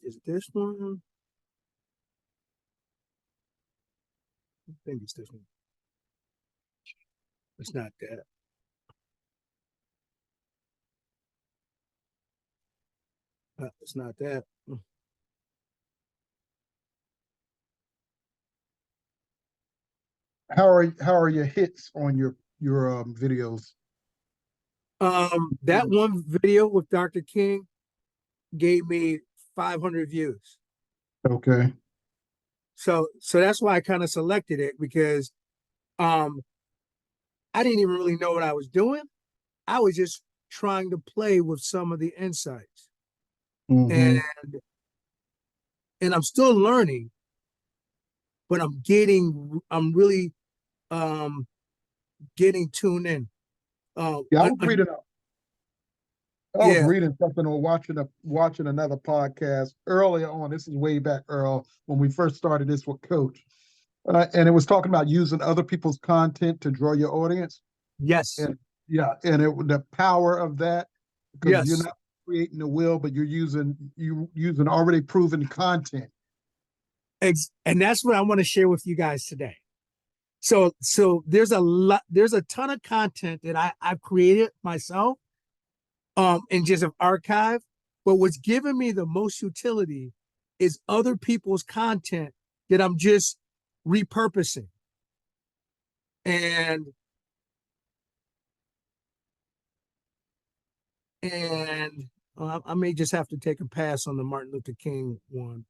B: Is this one? I think it's this one. It's not that. It's not that.
E: How are your hits on your videos?
B: That one video with Dr. King gave me 500 views.
E: Okay.
B: So that's why I kind of selected it because I didn't even really know what I was doing. I was just trying to play with some of the insights. And I'm still learning, but I'm really getting tuned in.
E: Yeah, I was reading something or watching another podcast earlier on. This is way back, Earl, when we first started this with Coach. And it was talking about using other people's content to draw your audience.
B: Yes.
E: And the power of that, because you're not creating the wheel, but you're using already proven content.
B: And that's what I want to share with you guys today. So there's a ton of content that I've created myself, and just have archived. But what's given me the most utility is other people's content that I'm just repurposing. And And I may just have to take a pass on the Martin Luther King one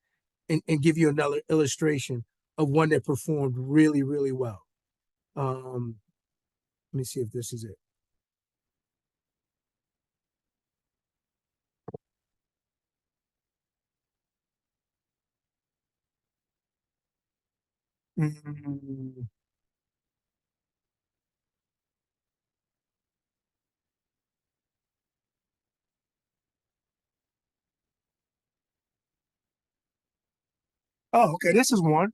B: and give you another illustration of one that performed really, really well. Let me see if this is it. Mm. Oh, okay. This is one.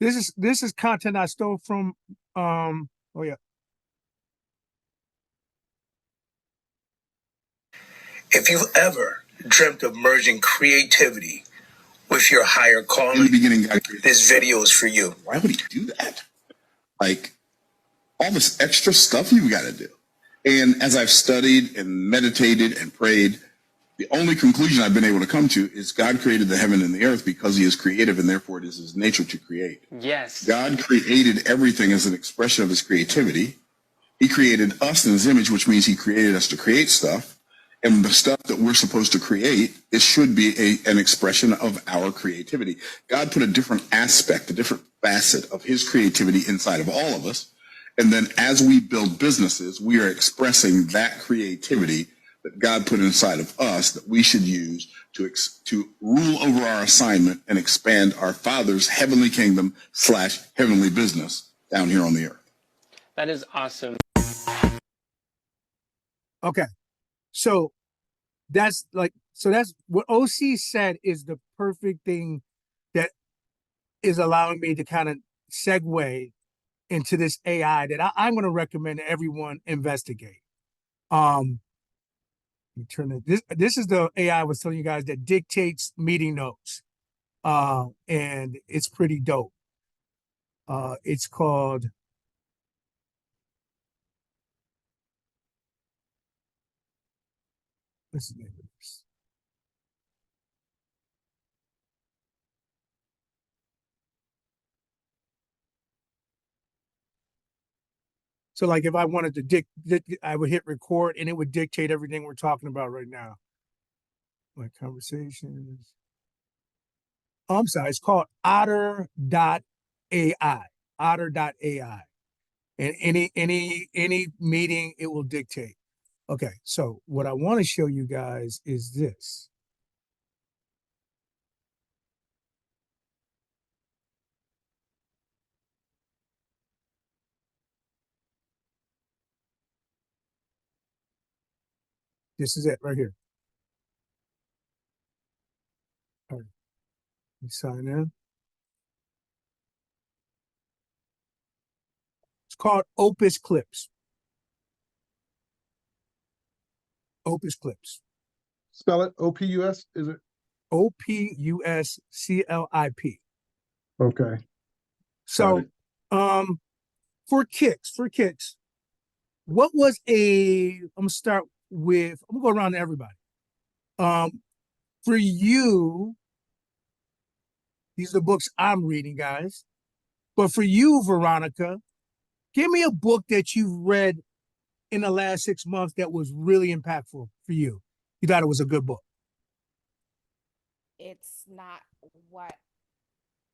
B: This is content I stole from oh yeah. If you've ever dreamt of merging creativity with your higher calling, in the beginning, this video is for you.
I: Why would he do that? Like, all this extra stuff you got to do. And as I've studied and meditated and prayed, the only conclusion I've been able to come to is God created the heaven and the earth because he is creative, and therefore it is his nature to create.
A: Yes.
I: God created everything as an expression of his creativity. He created us in his image, which means he created us to create stuff. And the stuff that we're supposed to create, it should be an expression of our creativity. God put a different aspect, a different facet of his creativity inside of all of us. And then as we build businesses, we are expressing that creativity that God put inside of us that we should use to rule over our assignment and expand our Father's heavenly kingdom / heavenly business down here on the earth.
A: That is awesome.
B: Okay. So that's what OC said is the perfect thing that is allowing me to kind of segue into this AI that I'm going to recommend that everyone investigate. Let me turn it. This is the AI I was telling you guys that dictates meeting notes. And it's pretty dope. It's called what's the name of this? So like if I wanted to I would hit record and it would dictate everything we're talking about right now. My conversations. Oh, I'm sorry, it's called otter.ai. Otter.ai. And any meeting it will dictate. Okay, so what I want to show you guys is this. This is it right here. All right. Let me sign in. It's called Opus Clips. Opus Clips.
E: Spell it OPUS, is it?
B: OPUSCLIP.
E: Okay.
B: So for kicks, what was I'm gonna start with, I'm gonna go around to everybody. For you, these are the books I'm reading, guys. But for you, Veronica, give me a book that you've read in the last 6 months that was really impactful for you. You thought it was a good book.
H: It's not what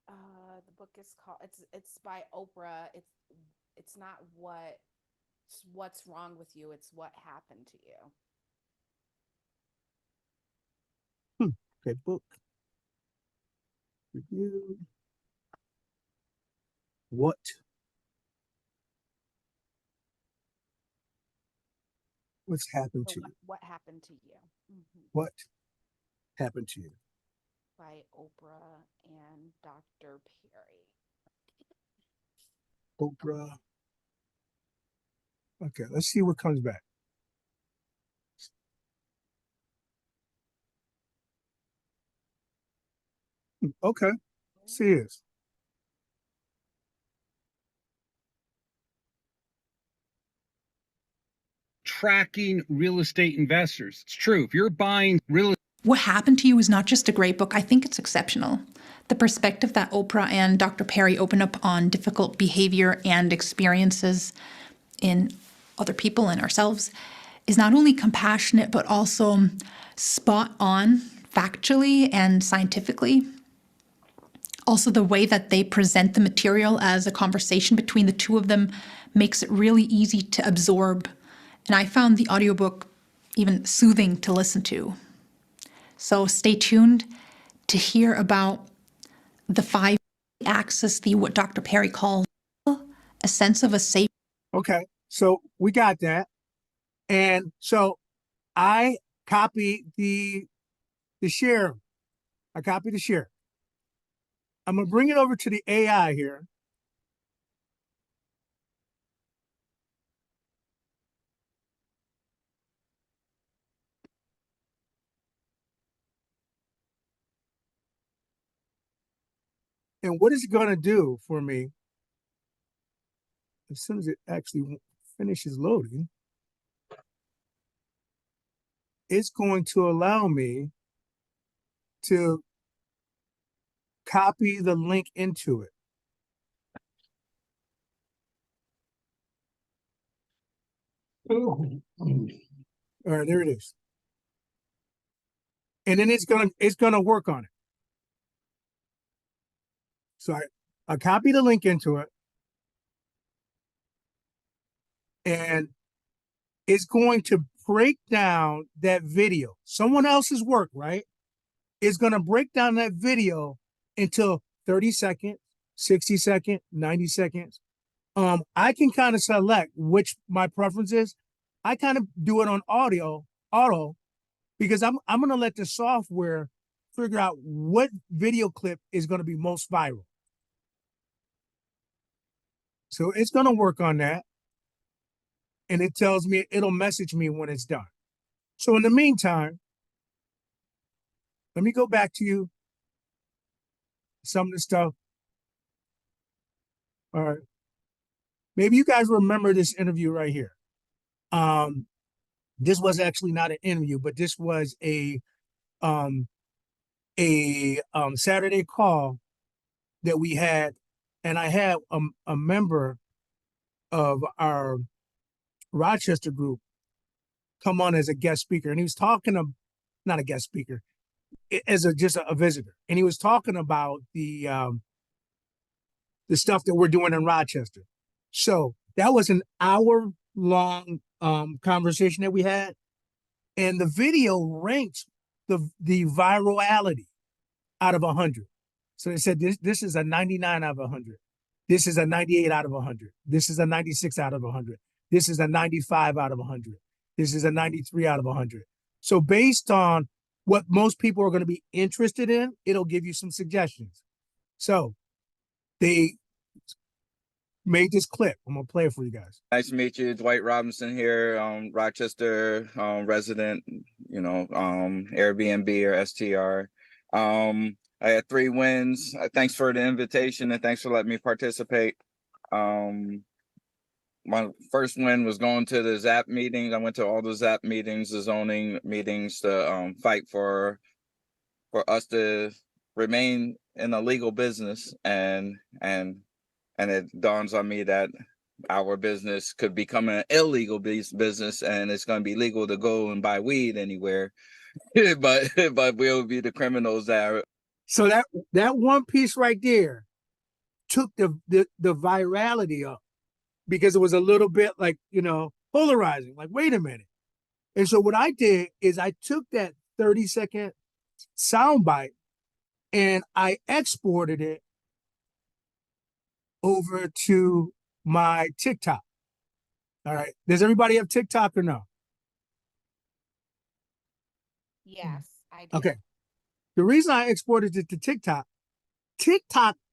H: the book is called. It's by Oprah. It's not what's wrong with you. It's what happened to you.
B: Okay, book review. What's happened to you?
H: What happened to you? Mm-hmm.
B: What happened to you?
H: By Oprah and Dr. Perry.
B: Oprah. Okay, let's see what comes back. Okay, see this.
J: Tracking real estate investors. It's true. If you're buying real estate.
K: What Happened to You is not just a great book, I think it's exceptional. The perspective that Oprah and Dr. Perry open up on difficult behavior and experiences in other people and ourselves is not only compassionate, but also spot on factually and scientifically. Also, the way that they present the material as a conversation between the two of them makes it really easy to absorb. And I found the audiobook even soothing to listen to. So stay tuned to hear about the 5 axis, what Dr. Perry calls a sense of a safe.
B: Okay, so we got that. And so I copy the share. I copy the share. I'm gonna bring it over to the AI here. And what it's gonna do for me, as soon as it actually finishes loading, it's going to allow me to copy the link into it. All right, there it is. And then it's gonna work on it. So I copy the link into it, and it's going to break down that video. Someone else's work, right? It's gonna break down that video into 30 seconds, 60 seconds, 90 seconds. I can kind of select which my preference is. I kind of do it on auto, because I'm gonna let the software figure out what video clip is gonna be most viral. So it's gonna work on that. And it tells me, it'll message me when it's done. So in the meantime, let me go back to you. Some of the stuff. All right. Maybe you guys remember this interview right here. This was actually not an interview, but this was a Saturday call that we had, and I had a member of our Rochester group come on as a guest speaker, and he was talking of not a guest speaker, as just a visitor, and he was talking about the stuff that we're doing in Rochester. So that was an hour-long conversation that we had, and the video ranks the virality out of 100. So they said this is a 99 out of 100. This is a 98 out of 100. This is a 96 out of 100. This is a 95 out of 100. This is a 93 out of 100. So based on what most people are going to be interested in, it'll give you some suggestions. So they made this clip. I'm gonna play it for you guys.
L: Nice to meet you. Dwight Robinson here, Rochester resident, Airbnb or STR. I had 3 wins. Thanks for the invitation and thanks for letting me participate. My first win was going to the ZAP meetings. I went to all the ZAP meetings, the zoning meetings to fight for us to remain in a legal business, and it dawns on me that our business could become an illegal business, and it's going to be legal to go and buy weed anywhere, but we'll be the criminals that are.
B: So that one piece right there took the virality up, because it was a little bit like, polarizing, like, wait a minute. And so what I did is I took that 30-second soundbite and I exported it over to my TikTok. All right. Does everybody have TikTok or no?
H: Yes, I do.
B: Okay. The reason I exported it to TikTok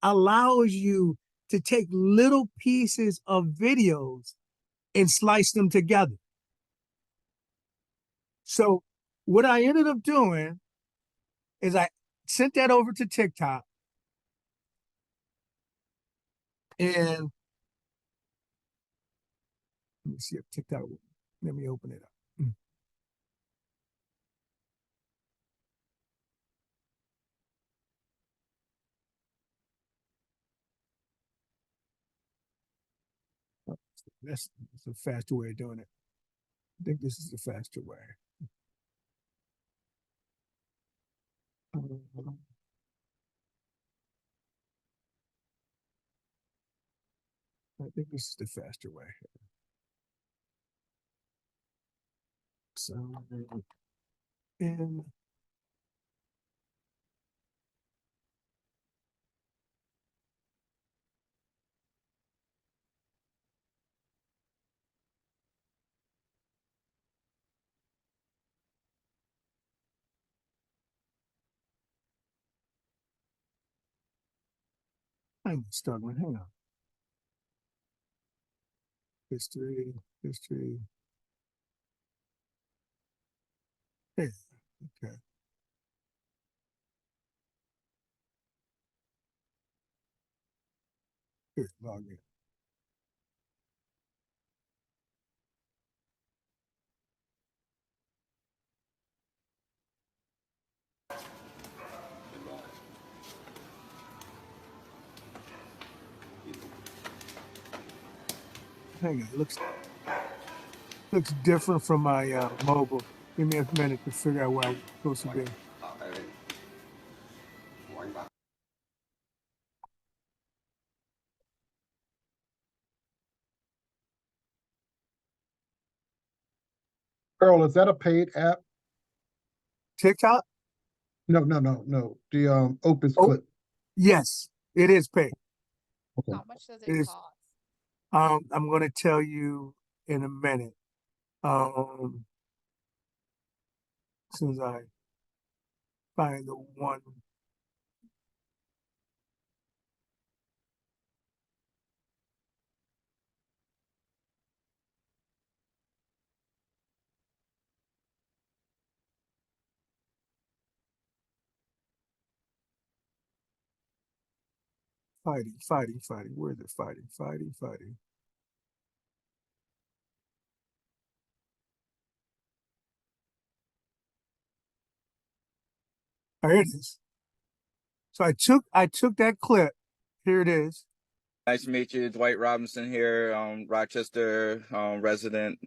B: allows you to take little pieces of videos and slice them together. So what I ended up doing is I sent that over to TikTok, and let me see if TikTok will let me open it up. That's a faster way of doing it. I think this is the faster way. I think this is the faster way. So, and I'm struggling. Hang on. History. Yeah, okay. Here, log in. Hang on. Looks different from my mobile. Give me a minute to figure out where I'm supposed to be.
E: Earl, is that a paid app?
B: TikTok?
E: No. The Opus
B: Oh,
E: Clip.
B: yes, it is paid.
E: Okay.
H: How much does
B: It
H: it
B: is.
H: cost?
B: I'm going to tell you in a minute. As soon as I find the one. Fighting. Where is it? Fighting. Oh, here it is. So I took that clip. Here it is.
L: Nice to meet you, Dwight Robinson here, Rochester resident.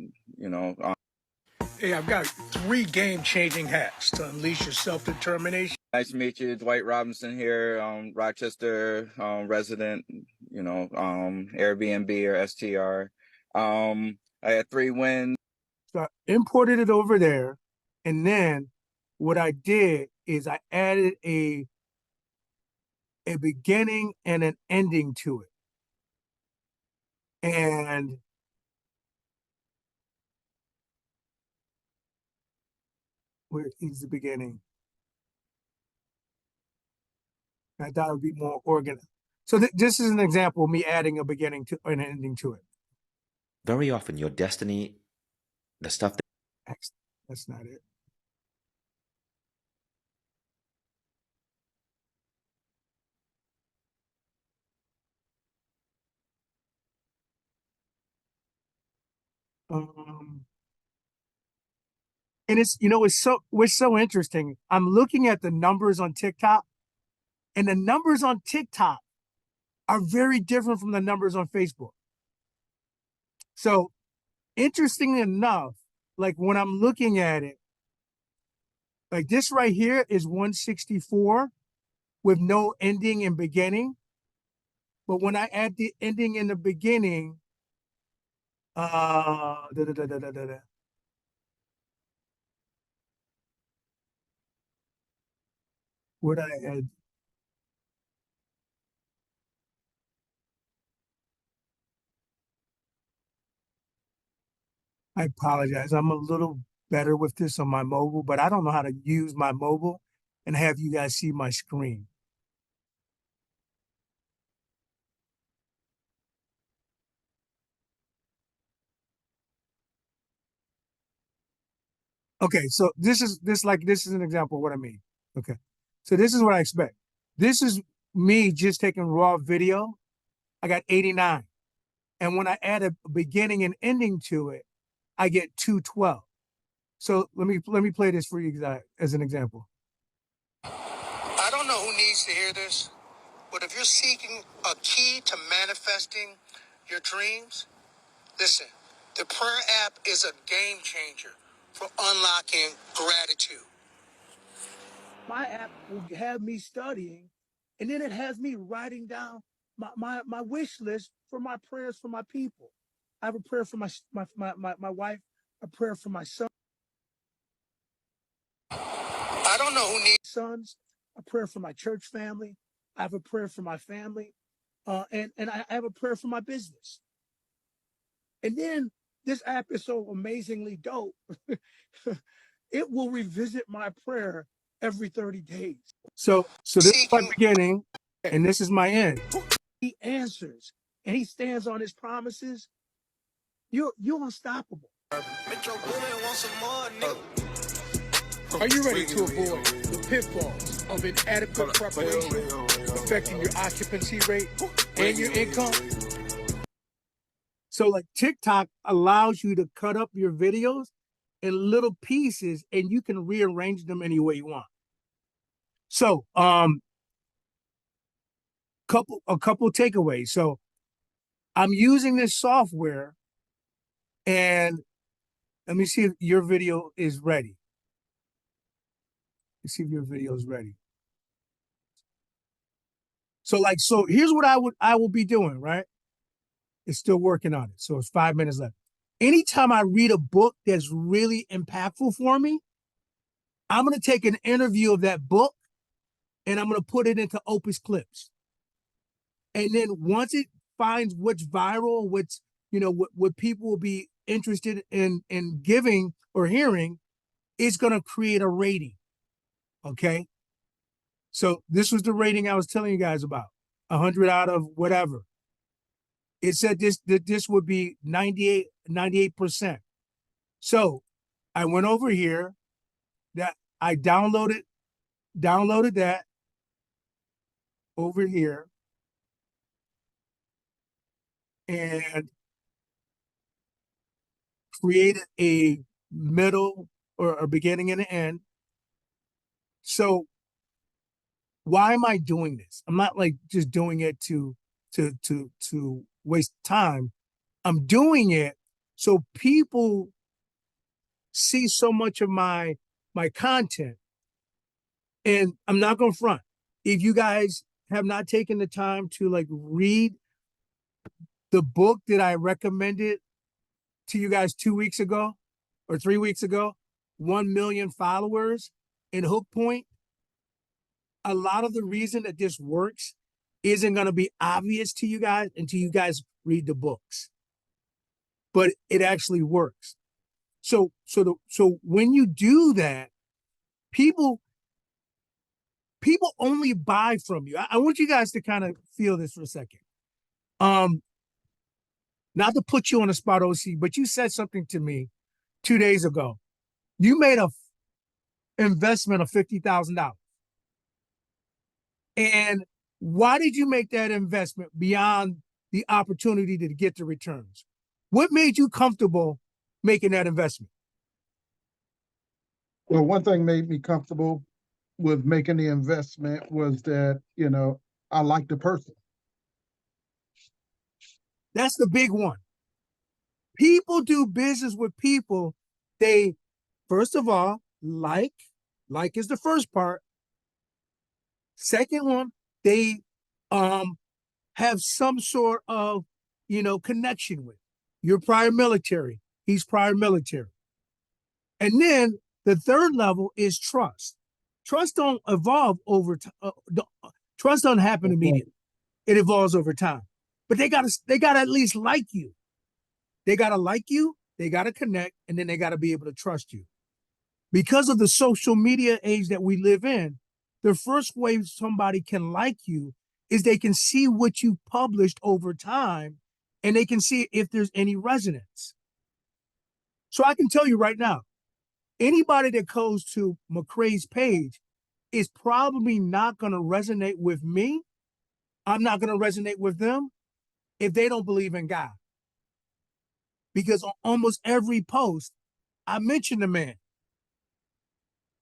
F: Hey, I've got 3 game-changing hacks to unleash your self-determination.
L: Nice to meet you, Dwight Robinson here, Rochester resident. Airbnb or STR. I had 3 wins.
B: So I imported it over there, and then what I did is I added a beginning and an ending to it. And where is the beginning? I thought it would be more organized. So this is an example of me adding a beginning to an ending to it.
M: Very often your destiny, the stuff that
B: That's not it. And it's what's so interesting. I'm looking at the numbers on TikTok, and the numbers on TikTok are very different from the numbers on Facebook. So interestingly enough, like when I'm looking at it, like this right here is 164 with no ending and beginning. But when I add the ending and the beginning, what I add? I apologize. I'm a little better with this on my mobile, but I don't know how to use my mobile and have you guys see my screen. Okay, so this is an example of what I mean. Okay. So this is what I expect. This is me just taking raw video. I got 89. And when I add a beginning and ending to it, I get 212. So let me play this for you as an example.
N: I don't know who needs to hear this, but if you're seeking a key to manifesting your dreams, listen, The prayer app is a game changer for unlocking gratitude.
B: My app will have me studying, and then it has me writing down my wish list for my prayers for my people. I have a prayer for my wife, a prayer for my son.
N: I don't know who needs
B: Sons, a prayer for my church family. I have a prayer for my family, and I have a prayer for my business. And then this app is so amazingly dope. It will revisit my prayer every 30 days. So this is my beginning, and this is my end. He answers, and he stands on his promises. You're unstoppable.
F: Are you ready to avoid the pitfalls of inadequate preparation affecting your occupancy rate and your income?
B: So like TikTok allows you to cut up your videos in little pieces, and you can rearrange them any way you want. So a couple takeaways. So I'm using this software, and let me see if your video is ready. Let's see if your video is ready. So here's what I will be doing, right? It's still working on it. So it's 5 minutes left. Anytime I read a book that's really impactful for me, I'm going to take an interview of that book and I'm going to put it into Opus Clips. And then once it finds what's viral, what's, what people will be interested in giving or hearing, it's going to create a rating. Okay. So this was the rating I was telling you guys about, 100 out of whatever. It said this would be 98%. So I went over here, that I downloaded that over here, and created a middle or a beginning and an end. So why am I doing this? I'm not like just doing it to waste time. I'm doing it so people see so much of my content. And I'm not going to front. If you guys have not taken the time to read the book that I recommended to you guys 2 weeks ago or 3 weeks ago, 1 million followers in Hook Point, a lot of the reason that this works isn't going to be obvious to you guys until you guys read the books. But it actually works. So when you do that, people only buy from you. I want you guys to kind of feel this for a second. Not to put you on the spot, OC, but you said something to me 2 days ago. You made a investment of $50,000. And why did you make that investment beyond the opportunity to get the returns? What made you comfortable making that investment?
E: Well, one thing made me comfortable with making the investment was that, I like the person.
B: That's the big one. People do business with people they, first of all, like is the first part. Second one, they have some sort of, connection with. You're prior military. He's prior military. And then the third level is trust. Trust don't evolve over time. Trust don't happen immediately. It evolves over time. But they gotta at least like you. They gotta like you, they gotta connect, and then they gotta be able to trust you. Because of the social media age that we live in, the first way somebody can like you is they can see what you published over time, and they can see if there's any resonance. So I can tell you right now, anybody that goes to McCrae's page is probably not going to resonate with me. I'm not going to resonate with them if they don't believe in God. Because on almost every post, I mention the man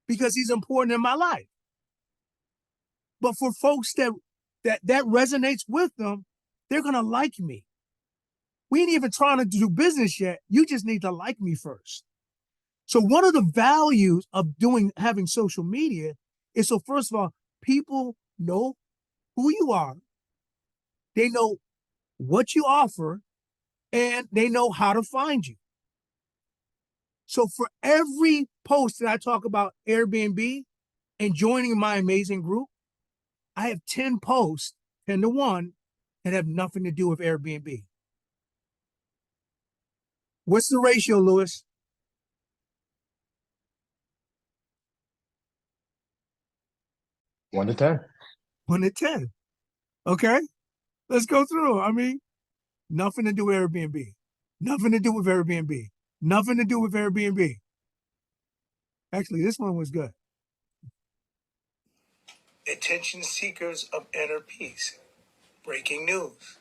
B: because he's important in my life. But for folks that resonates with them, they're going to like me. We ain't even trying to do business yet. You just need to like me first. So one of the values of having social media is, so first of all, people know who you are. They know what you offer, and they know how to find you. So for every post that I talk about Airbnb and joining my amazing group, I have 10 posts, 10 to 1, that have nothing to do with Airbnb. What's the ratio, Lewis?
D: 1 to 10.
B: 1 to 10. Okay, let's go through. I mean, nothing to do with Airbnb. Nothing to do with Airbnb. Nothing to do with Airbnb. Actually, this one was good. Attention seekers of inner peace. Breaking news.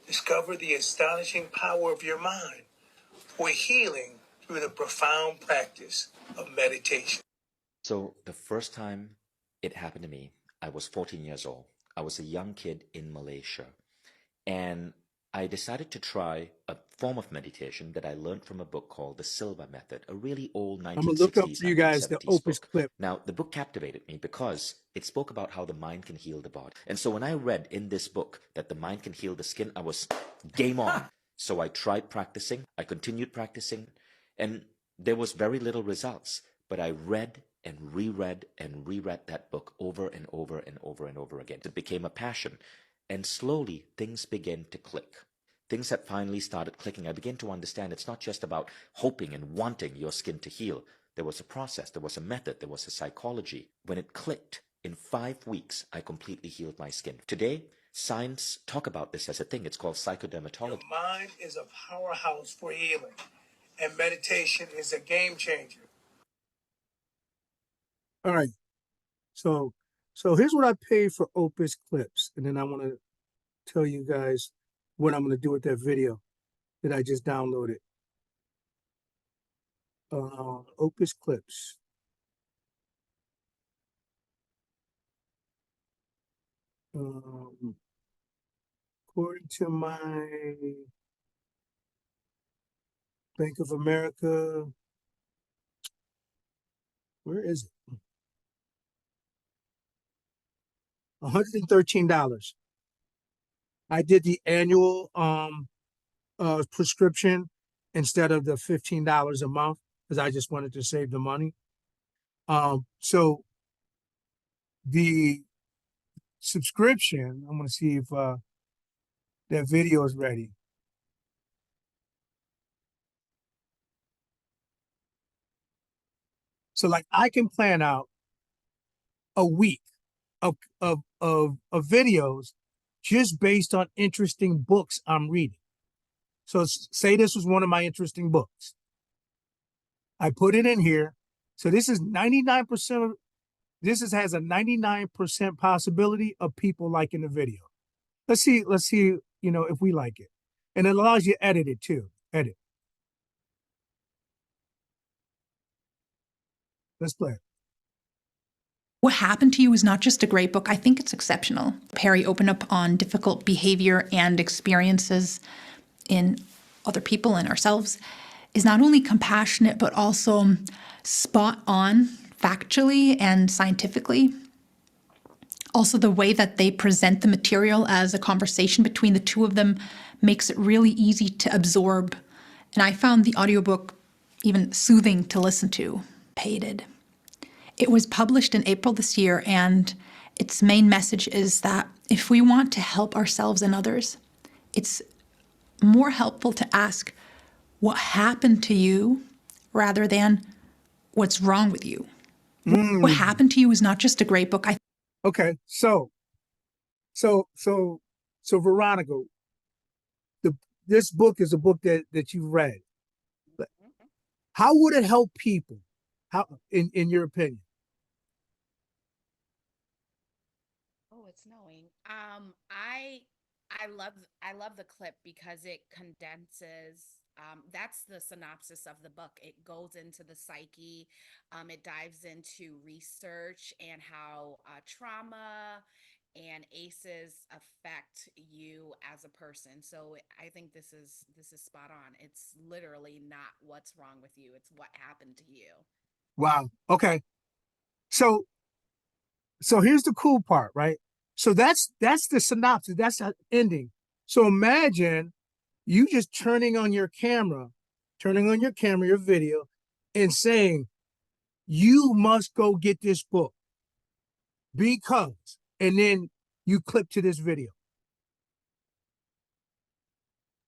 B: Discover the astonishing power of your mind for healing through the profound practice of meditation.
M: So the first time it happened to me, I was 14 years old. I was a young kid in Malaysia. And I decided to try a form of meditation that I learned from a book called The Silva Method, a really old
B: I'm going to look up
M: 1960s,
B: for you guys the
M: 1970s
B: Opus
M: book.
B: clip.
M: Now, the book captivated me because it spoke about how the mind can heal the body. And so when I read in this book that the mind can heal the skin, I was game on. So I tried practicing. I continued practicing. And there was very little results. But I read and reread that book over and over and over and over again. It became a passion. And slowly, things began to click. Things had finally started clicking. I began to understand it's not just about hoping and wanting your skin to heal. There was a process, there was a method, there was a psychology. When it clicked, in 5 weeks, I completely healed my skin. Today, science talk about this as a thing. It's called psychodermatology.
B: Your mind is a powerhouse for healing, and meditation is a game changer. All right. So here's what I paid for Opus clips, and then I want to tell you guys what I'm going to do with that video that I just downloaded. Opus clips. According to my Bank of America, where is it? $113. I did the annual prescription instead of the $15 a month because I just wanted to save the money. So the subscription, I'm going to see if that video is ready. So like I can plan out a week of videos just based on interesting books I'm reading. So say this was one of my interesting books. I put it in here. So this is 99%. Has a 99% possibility of people liking the video. Let's see, if we like it. And it allows you to edit it too. Edit. Let's play it.
K: What Happened to You is not just a great book, I think it's exceptional. Perry opened up on difficult behavior and experiences in other people and ourselves, is not only compassionate, but also spot on factually and scientifically. Also, the way that they present the material as a conversation between the two of them makes it really easy to absorb. And I found the audiobook even soothing to listen to. Hated. It was published in April this year, and its main message is that if we want to help ourselves and others, it's more helpful to ask what happened to you rather than what's wrong with you. What Happened to You is not just a great book.
B: Okay, so Veronica, this book is a book that you've read. How would it help people? How, in your opinion?
H: Oh, it's snowing. I love the clip because it condenses. That's the synopsis of the book. It goes into the psyche. It dives into research and how trauma and ACEs affect you as a person. So I think this is spot on. It's literally not what's wrong with you, it's what happened to you.
B: Wow. Okay. So here's the cool part, right? So that's the synopsis, that's the ending. So imagine you just turning on your camera, your video, and saying, you must go get this book because, and then you clip to this video.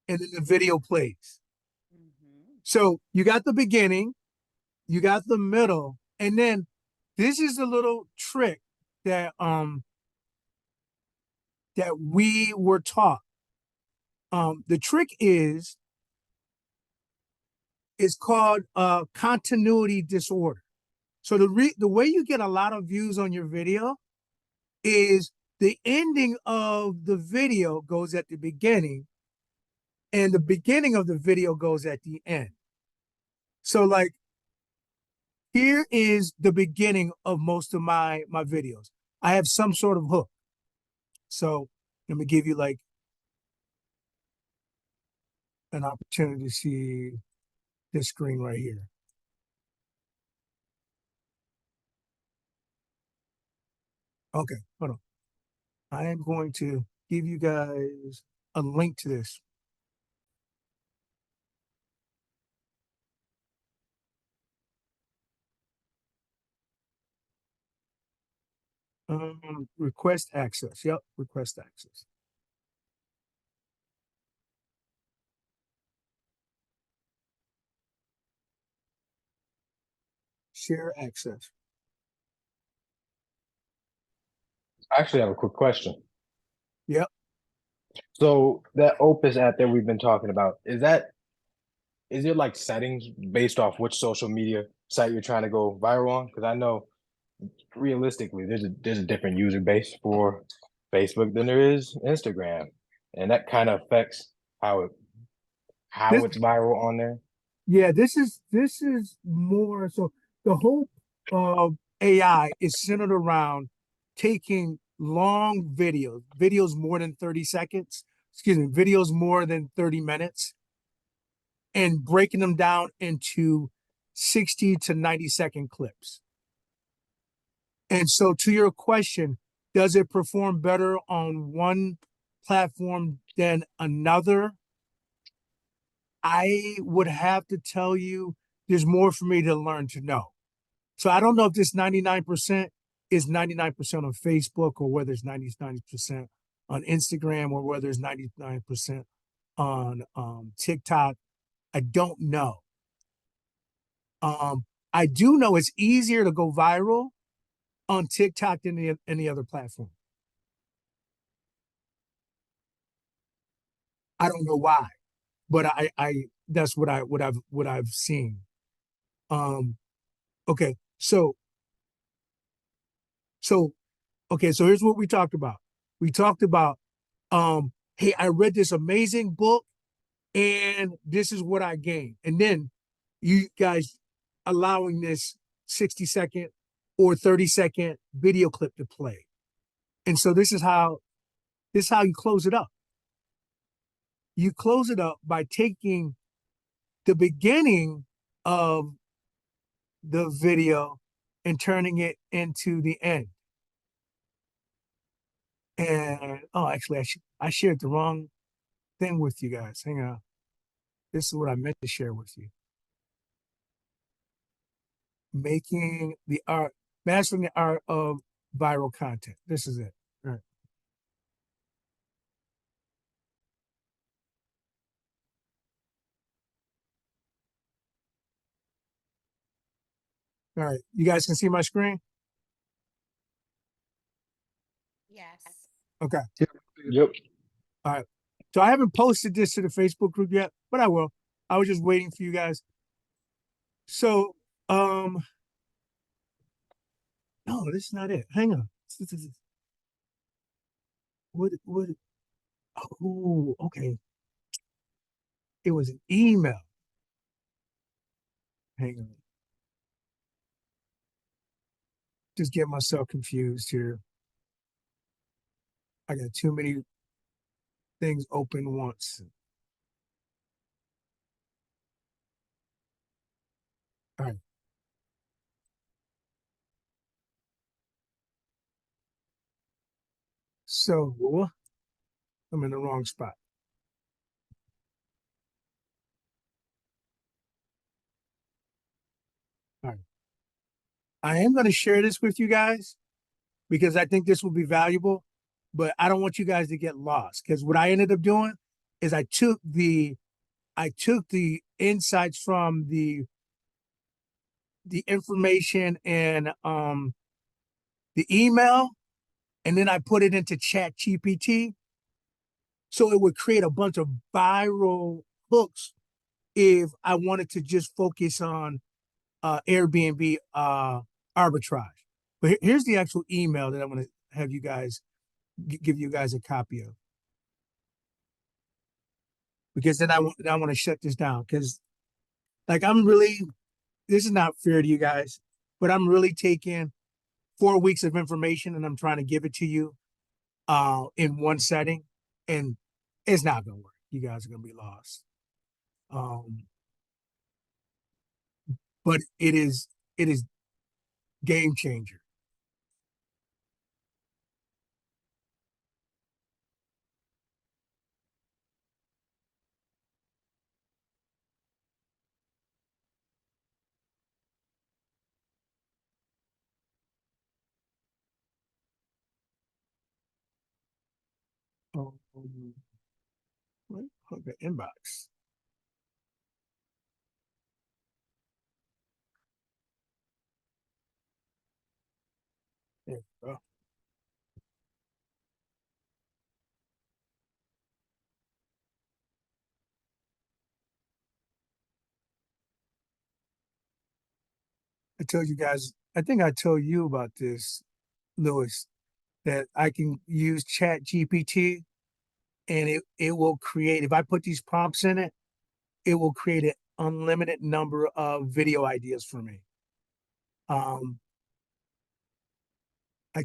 B: And then the video plays. So you got the beginning, you got the middle, and then this is the little trick that we were taught. The trick is called continuity disorder. So the way you get a lot of views on your video is the ending of the video goes at the beginning and the beginning of the video goes at the end. So like here is the beginning of most of my videos. I have some sort of hook. So let me give you like an opportunity to see this screen right here. Okay, hold on. I am going to give you guys a link to this. Request access. Yep, request access. Share access.
D: I actually have a quick question.
B: Yep.
D: So that Opus app that we've been talking about, is it like settings based off which social media site you're trying to go viral on? Because I know realistically there's a different user base for Facebook than there is Instagram. And that kind of affects how it's viral on there.
B: Yeah, this is more so the whole AI is centered around taking long videos more than 30 seconds, videos more than 30 minutes, and breaking them down into 60 to 90-second clips. And so to your question, does it perform better on one platform than another? I would have to tell you there's more for me to learn to know. So I don't know if this 99% is 99% on Facebook or whether it's 99% on Instagram or whether it's 99% on TikTok. I don't know. I do know it's easier to go viral on TikTok than any other platform. I don't know why, but I that's what I've seen. Okay, so okay, so here's what we talked about. We talked about hey, I read this amazing book and this is what I gained. And then you guys allowing this 60-second or 30-second video clip to play. And so this is how you close it up. You close it up by taking the beginning of the video and turning it into the end. And oh, actually, I shared the wrong thing with you guys. Hang on. This is what I meant to share with you. Mastering the art of viral content. This is it. All right. All right. You guys can see my screen?
H: Yes.
B: Okay.
D: Yep.
B: All right. So I haven't posted this to the Facebook group yet, but I will. I was just waiting for you guys. So, no, this is not it. Hang on. What, oh, okay. It was an email. Hang on. Just get myself confused here. I got too many things open once. All right. So I'm in the wrong spot. All right. I am going to share this with you guys because I think this will be valuable, but I don't want you guys to get lost because what I ended up doing is I took the insights from the information and the email, and then I put it into Chat GPT. So it would create a bunch of viral hooks if I wanted to just focus on Airbnb arbitrage. But here's the actual email that I want to have you guys give you guys a copy of, because then I want to shut this down because like this is not fair to you guys, but I'm really taking 4 weeks of information and I'm trying to give it to you in one setting, and it's not gonna work. You guys are gonna be lost. Um, but it is game changer. Okay, inbox. There we go. I told you guys, I think I told you about this, Lewis, that I can use Chat GPT and it will create, if I put these prompts in it, it will create an unlimited number of video ideas for me. I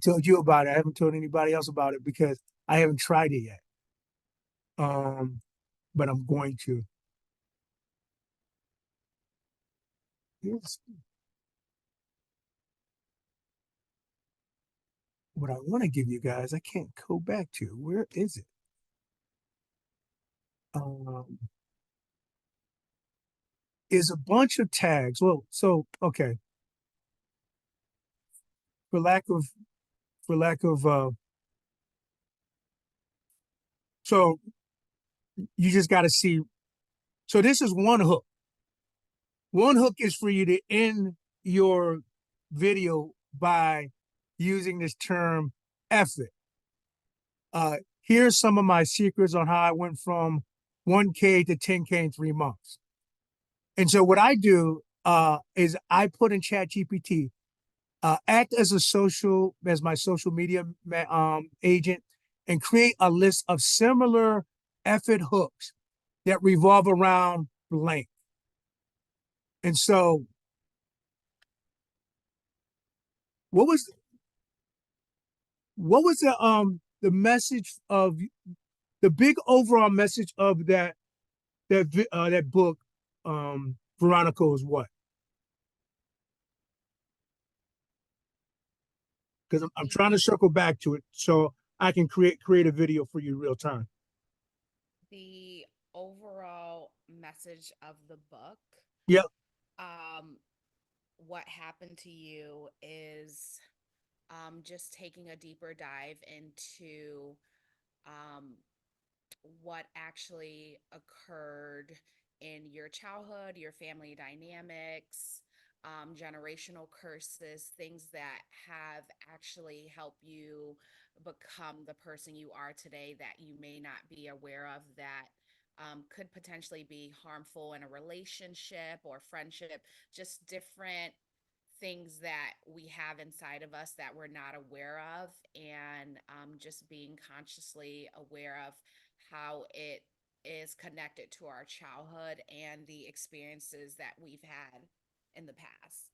B: told you about it. I haven't told anybody else about it because I haven't tried it yet. But I'm going to. Here's what I want to give you guys. I can't go back to. Where is it? Is a bunch of tags. Well, so okay. For lack of so you just got to see. So this is one hook. One hook is for you to end your video by using this term F it. Here's some of my secrets on how I went from 1K to 10K in 3 months. And so what I do is I put in Chat GPT, act as my social media agent, and create a list of similar effort hooks that revolve around blank. And so what was the message of the big overall message of that book, Veronica, is what? Because I'm trying to circle back to it so I can create a video for you real time.
H: The overall message of the book,
B: Yep.
H: what happened to you is just taking a deeper dive into what actually occurred in your childhood, your family dynamics, generational curses, things that have actually helped you become the person you are today that you may not be aware of, that could potentially be harmful in a relationship or friendship, just different things that we have inside of us that we're not aware of, and just being consciously aware of how it is connected to our childhood and the experiences that we've had in the past.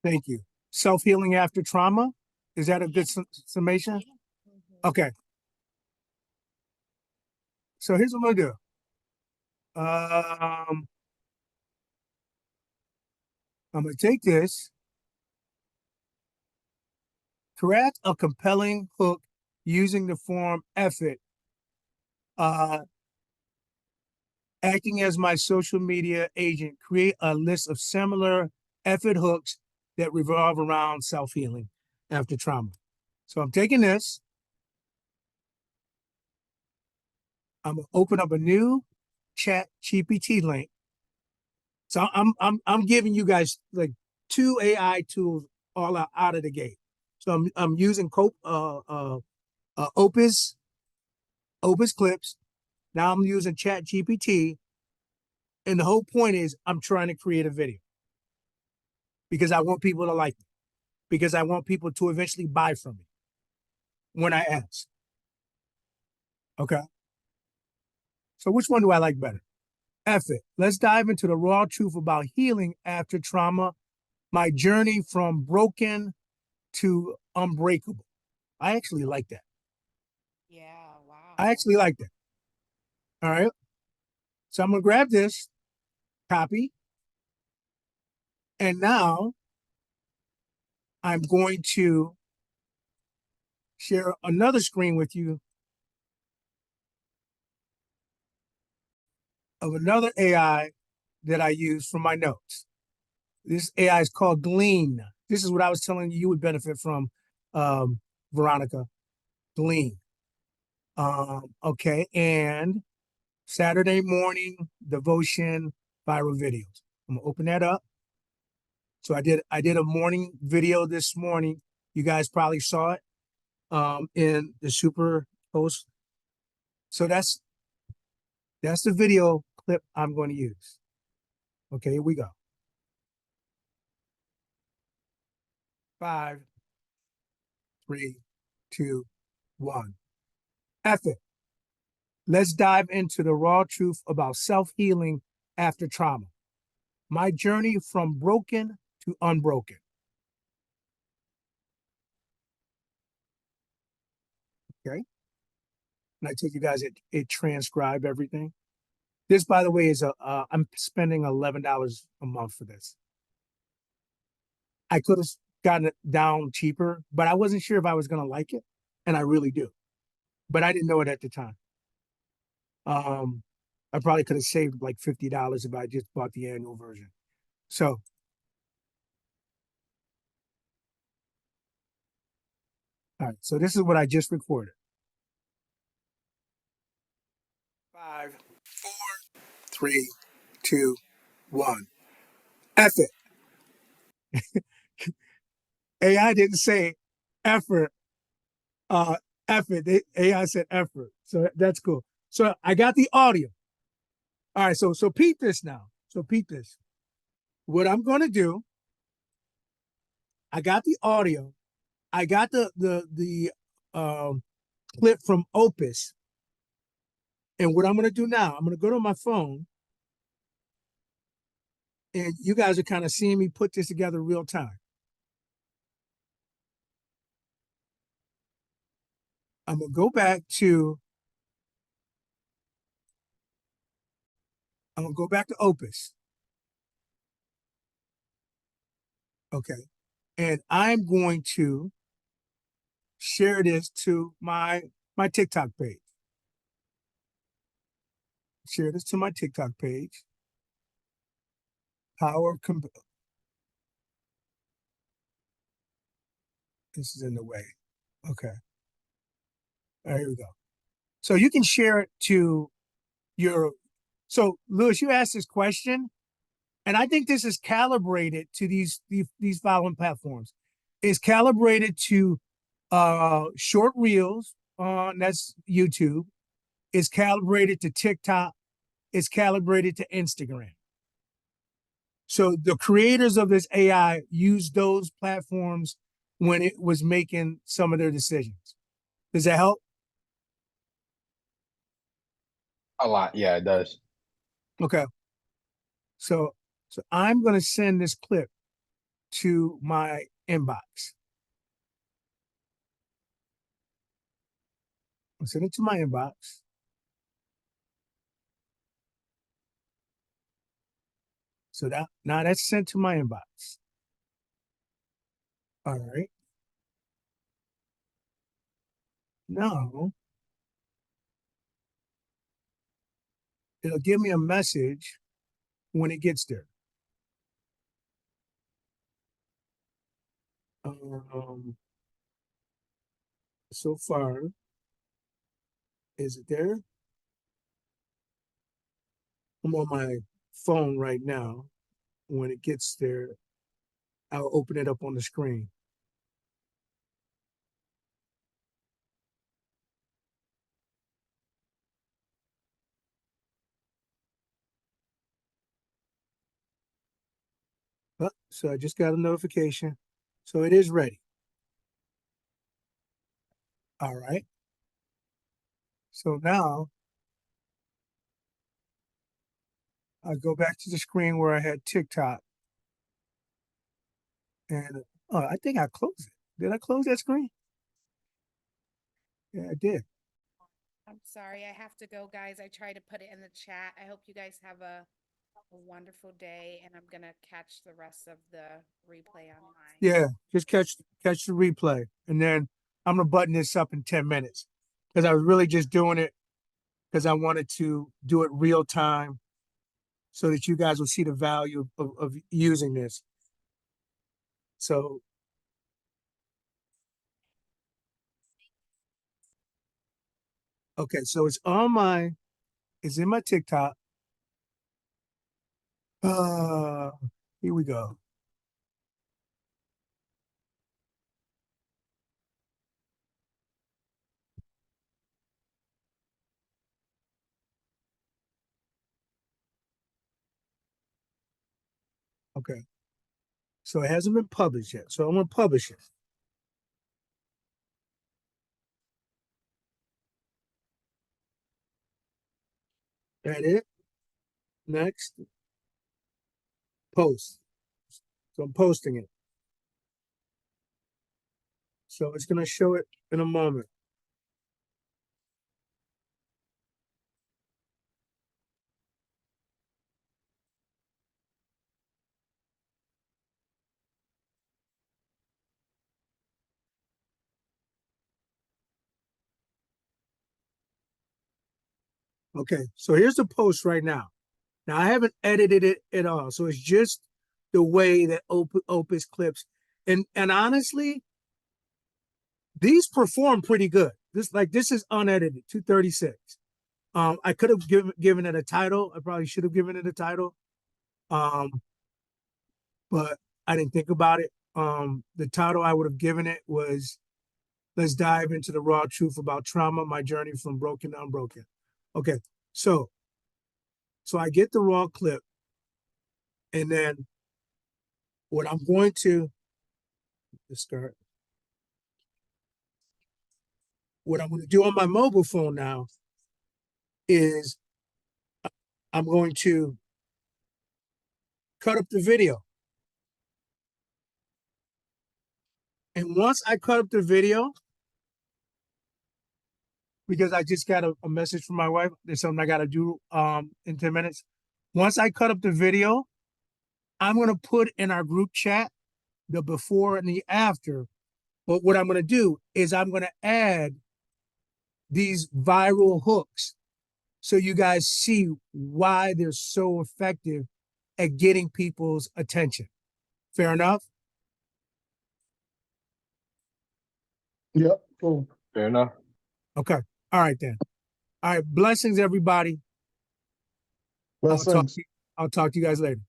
B: Thank you. Self-healing after trauma. Is that a good summation? Okay. So here's what I'm gonna do. I'm gonna take this, craft a compelling hook using the form effort, acting as my social media agent, create a list of similar effort hooks that revolve around self-healing after trauma. So I'm taking this, I'm gonna open up a new chat GPT link. So I'm giving you guys like 2 AI tools all out of the gate. So I'm using Opus Clips. Now I'm using Chat GPT, and the whole point is I'm trying to create a video because I want people to like it, because I want people to eventually buy from me when I ask. Okay. So which one do I like better? Effort. Let's dive into the raw truth about healing after trauma. My journey from broken to unbreakable. I actually like that.
H: Yeah, wow.
B: I actually like that. All right. So I'm gonna grab this, copy, and now I'm going to share another screen with you of another AI that I use for my notes. This AI is called Glean. This is what I was telling you would benefit from, Veronica. Glean. Okay, and Saturday morning devotion viral videos. I'm gonna open that up. So I did a morning video this morning. You guys probably saw it in the super post. So that's the video clip I'm going to use. Okay, here we go. 5, 3, 2, 1. Effort. Let's dive into the raw truth about self-healing after trauma. My journey from broken to unbroken. Okay. And I told you guys it transcribed everything. This, by the way, is I'm spending $11 a month for this. I could have gotten it down cheaper, but I wasn't sure if I was gonna like it, and I really do. But I didn't know it at the time. I probably could have saved like $50 if I just bought the annual version. So, all right. So this is what I just recorded. 5, 4, 3, 2, 1. Effort. AI didn't say effort. Effort. AI said effort. So that's cool. So I got the audio. All right. So peep this now. So peep this. What I'm going to do, I got the audio. I got the clip from Opus. And what I'm going to do now, I'm going to go to my phone, and you guys are kind of seeing me put this together real time. I'm going to go back to Opus. Okay. And I'm going to share this to my TikTok page. Share this to my TikTok page. This is in the way. Okay. All right, here we go. So you can share it to your. So Lewis, you asked this question, and I think this is calibrated to these following platforms. It's calibrated to short reels on that's YouTube. It's calibrated to TikTok. It's calibrated to Instagram. So the creators of this AI used those platforms when it was making some of their decisions. Does that help?
D: A lot. Yeah, it does.
B: Okay. So I'm going to send this clip to my inbox. I'll send it to my inbox. So that now that's sent to my inbox. All right. Now it'll give me a message when it gets there. So far, is it there? I'm on my phone right now. When it gets there, I'll open it up on the screen. Oh, so I just got a notification. So it is ready. All right. So now I go back to the screen where I had TikTok. And I think I closed it. Did I close that screen? Yeah, I did.
H: I'm sorry, I have to go, guys. I tried to put it in the chat. I hope you guys have a wonderful day, and I'm gonna catch the rest of the replay online.
B: Yeah, just catch the replay. And then I'm gonna button this up in 10 minutes. Because I was really just doing it because I wanted to do it real time so that you guys will see the value of using this. So okay, so it's in my TikTok. Here we go. Okay. So it hasn't been published yet. So I'm gonna publish it. That it? Next. Post. So I'm posting it. So it's gonna show it in a moment. Okay, so here's the post right now. Now I haven't edited it at all, so it's just the way that Opus clips, and honestly, these perform pretty good. This is unedited, 236. I could have given it a title. I probably should have given it a title, but I didn't think about it. The title I would have given it was "Let's Dive into the Raw Truth About Trauma: My Journey from Broken to Unbroken." Okay, so I get the raw clip, and then what I'm going to start. What I'm going to do on my mobile phone now is I'm going to cut up the video. And once I cut up the video, because I just got a message from my wife, there's something I got to do in 10 minutes. Once I cut up the video, I'm going to put in our group chat the before and the after. But what I'm going to do is I'm going to add these viral hooks so you guys see why they're so effective at getting people's attention. Fair enough?
E: Yep, cool.
D: Fair enough.
B: Okay. All right then. All right. Blessings, everybody.
E: Blessings.
B: I'll talk to you guys later.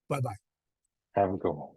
B: Bye-bye.
D: Have a good one.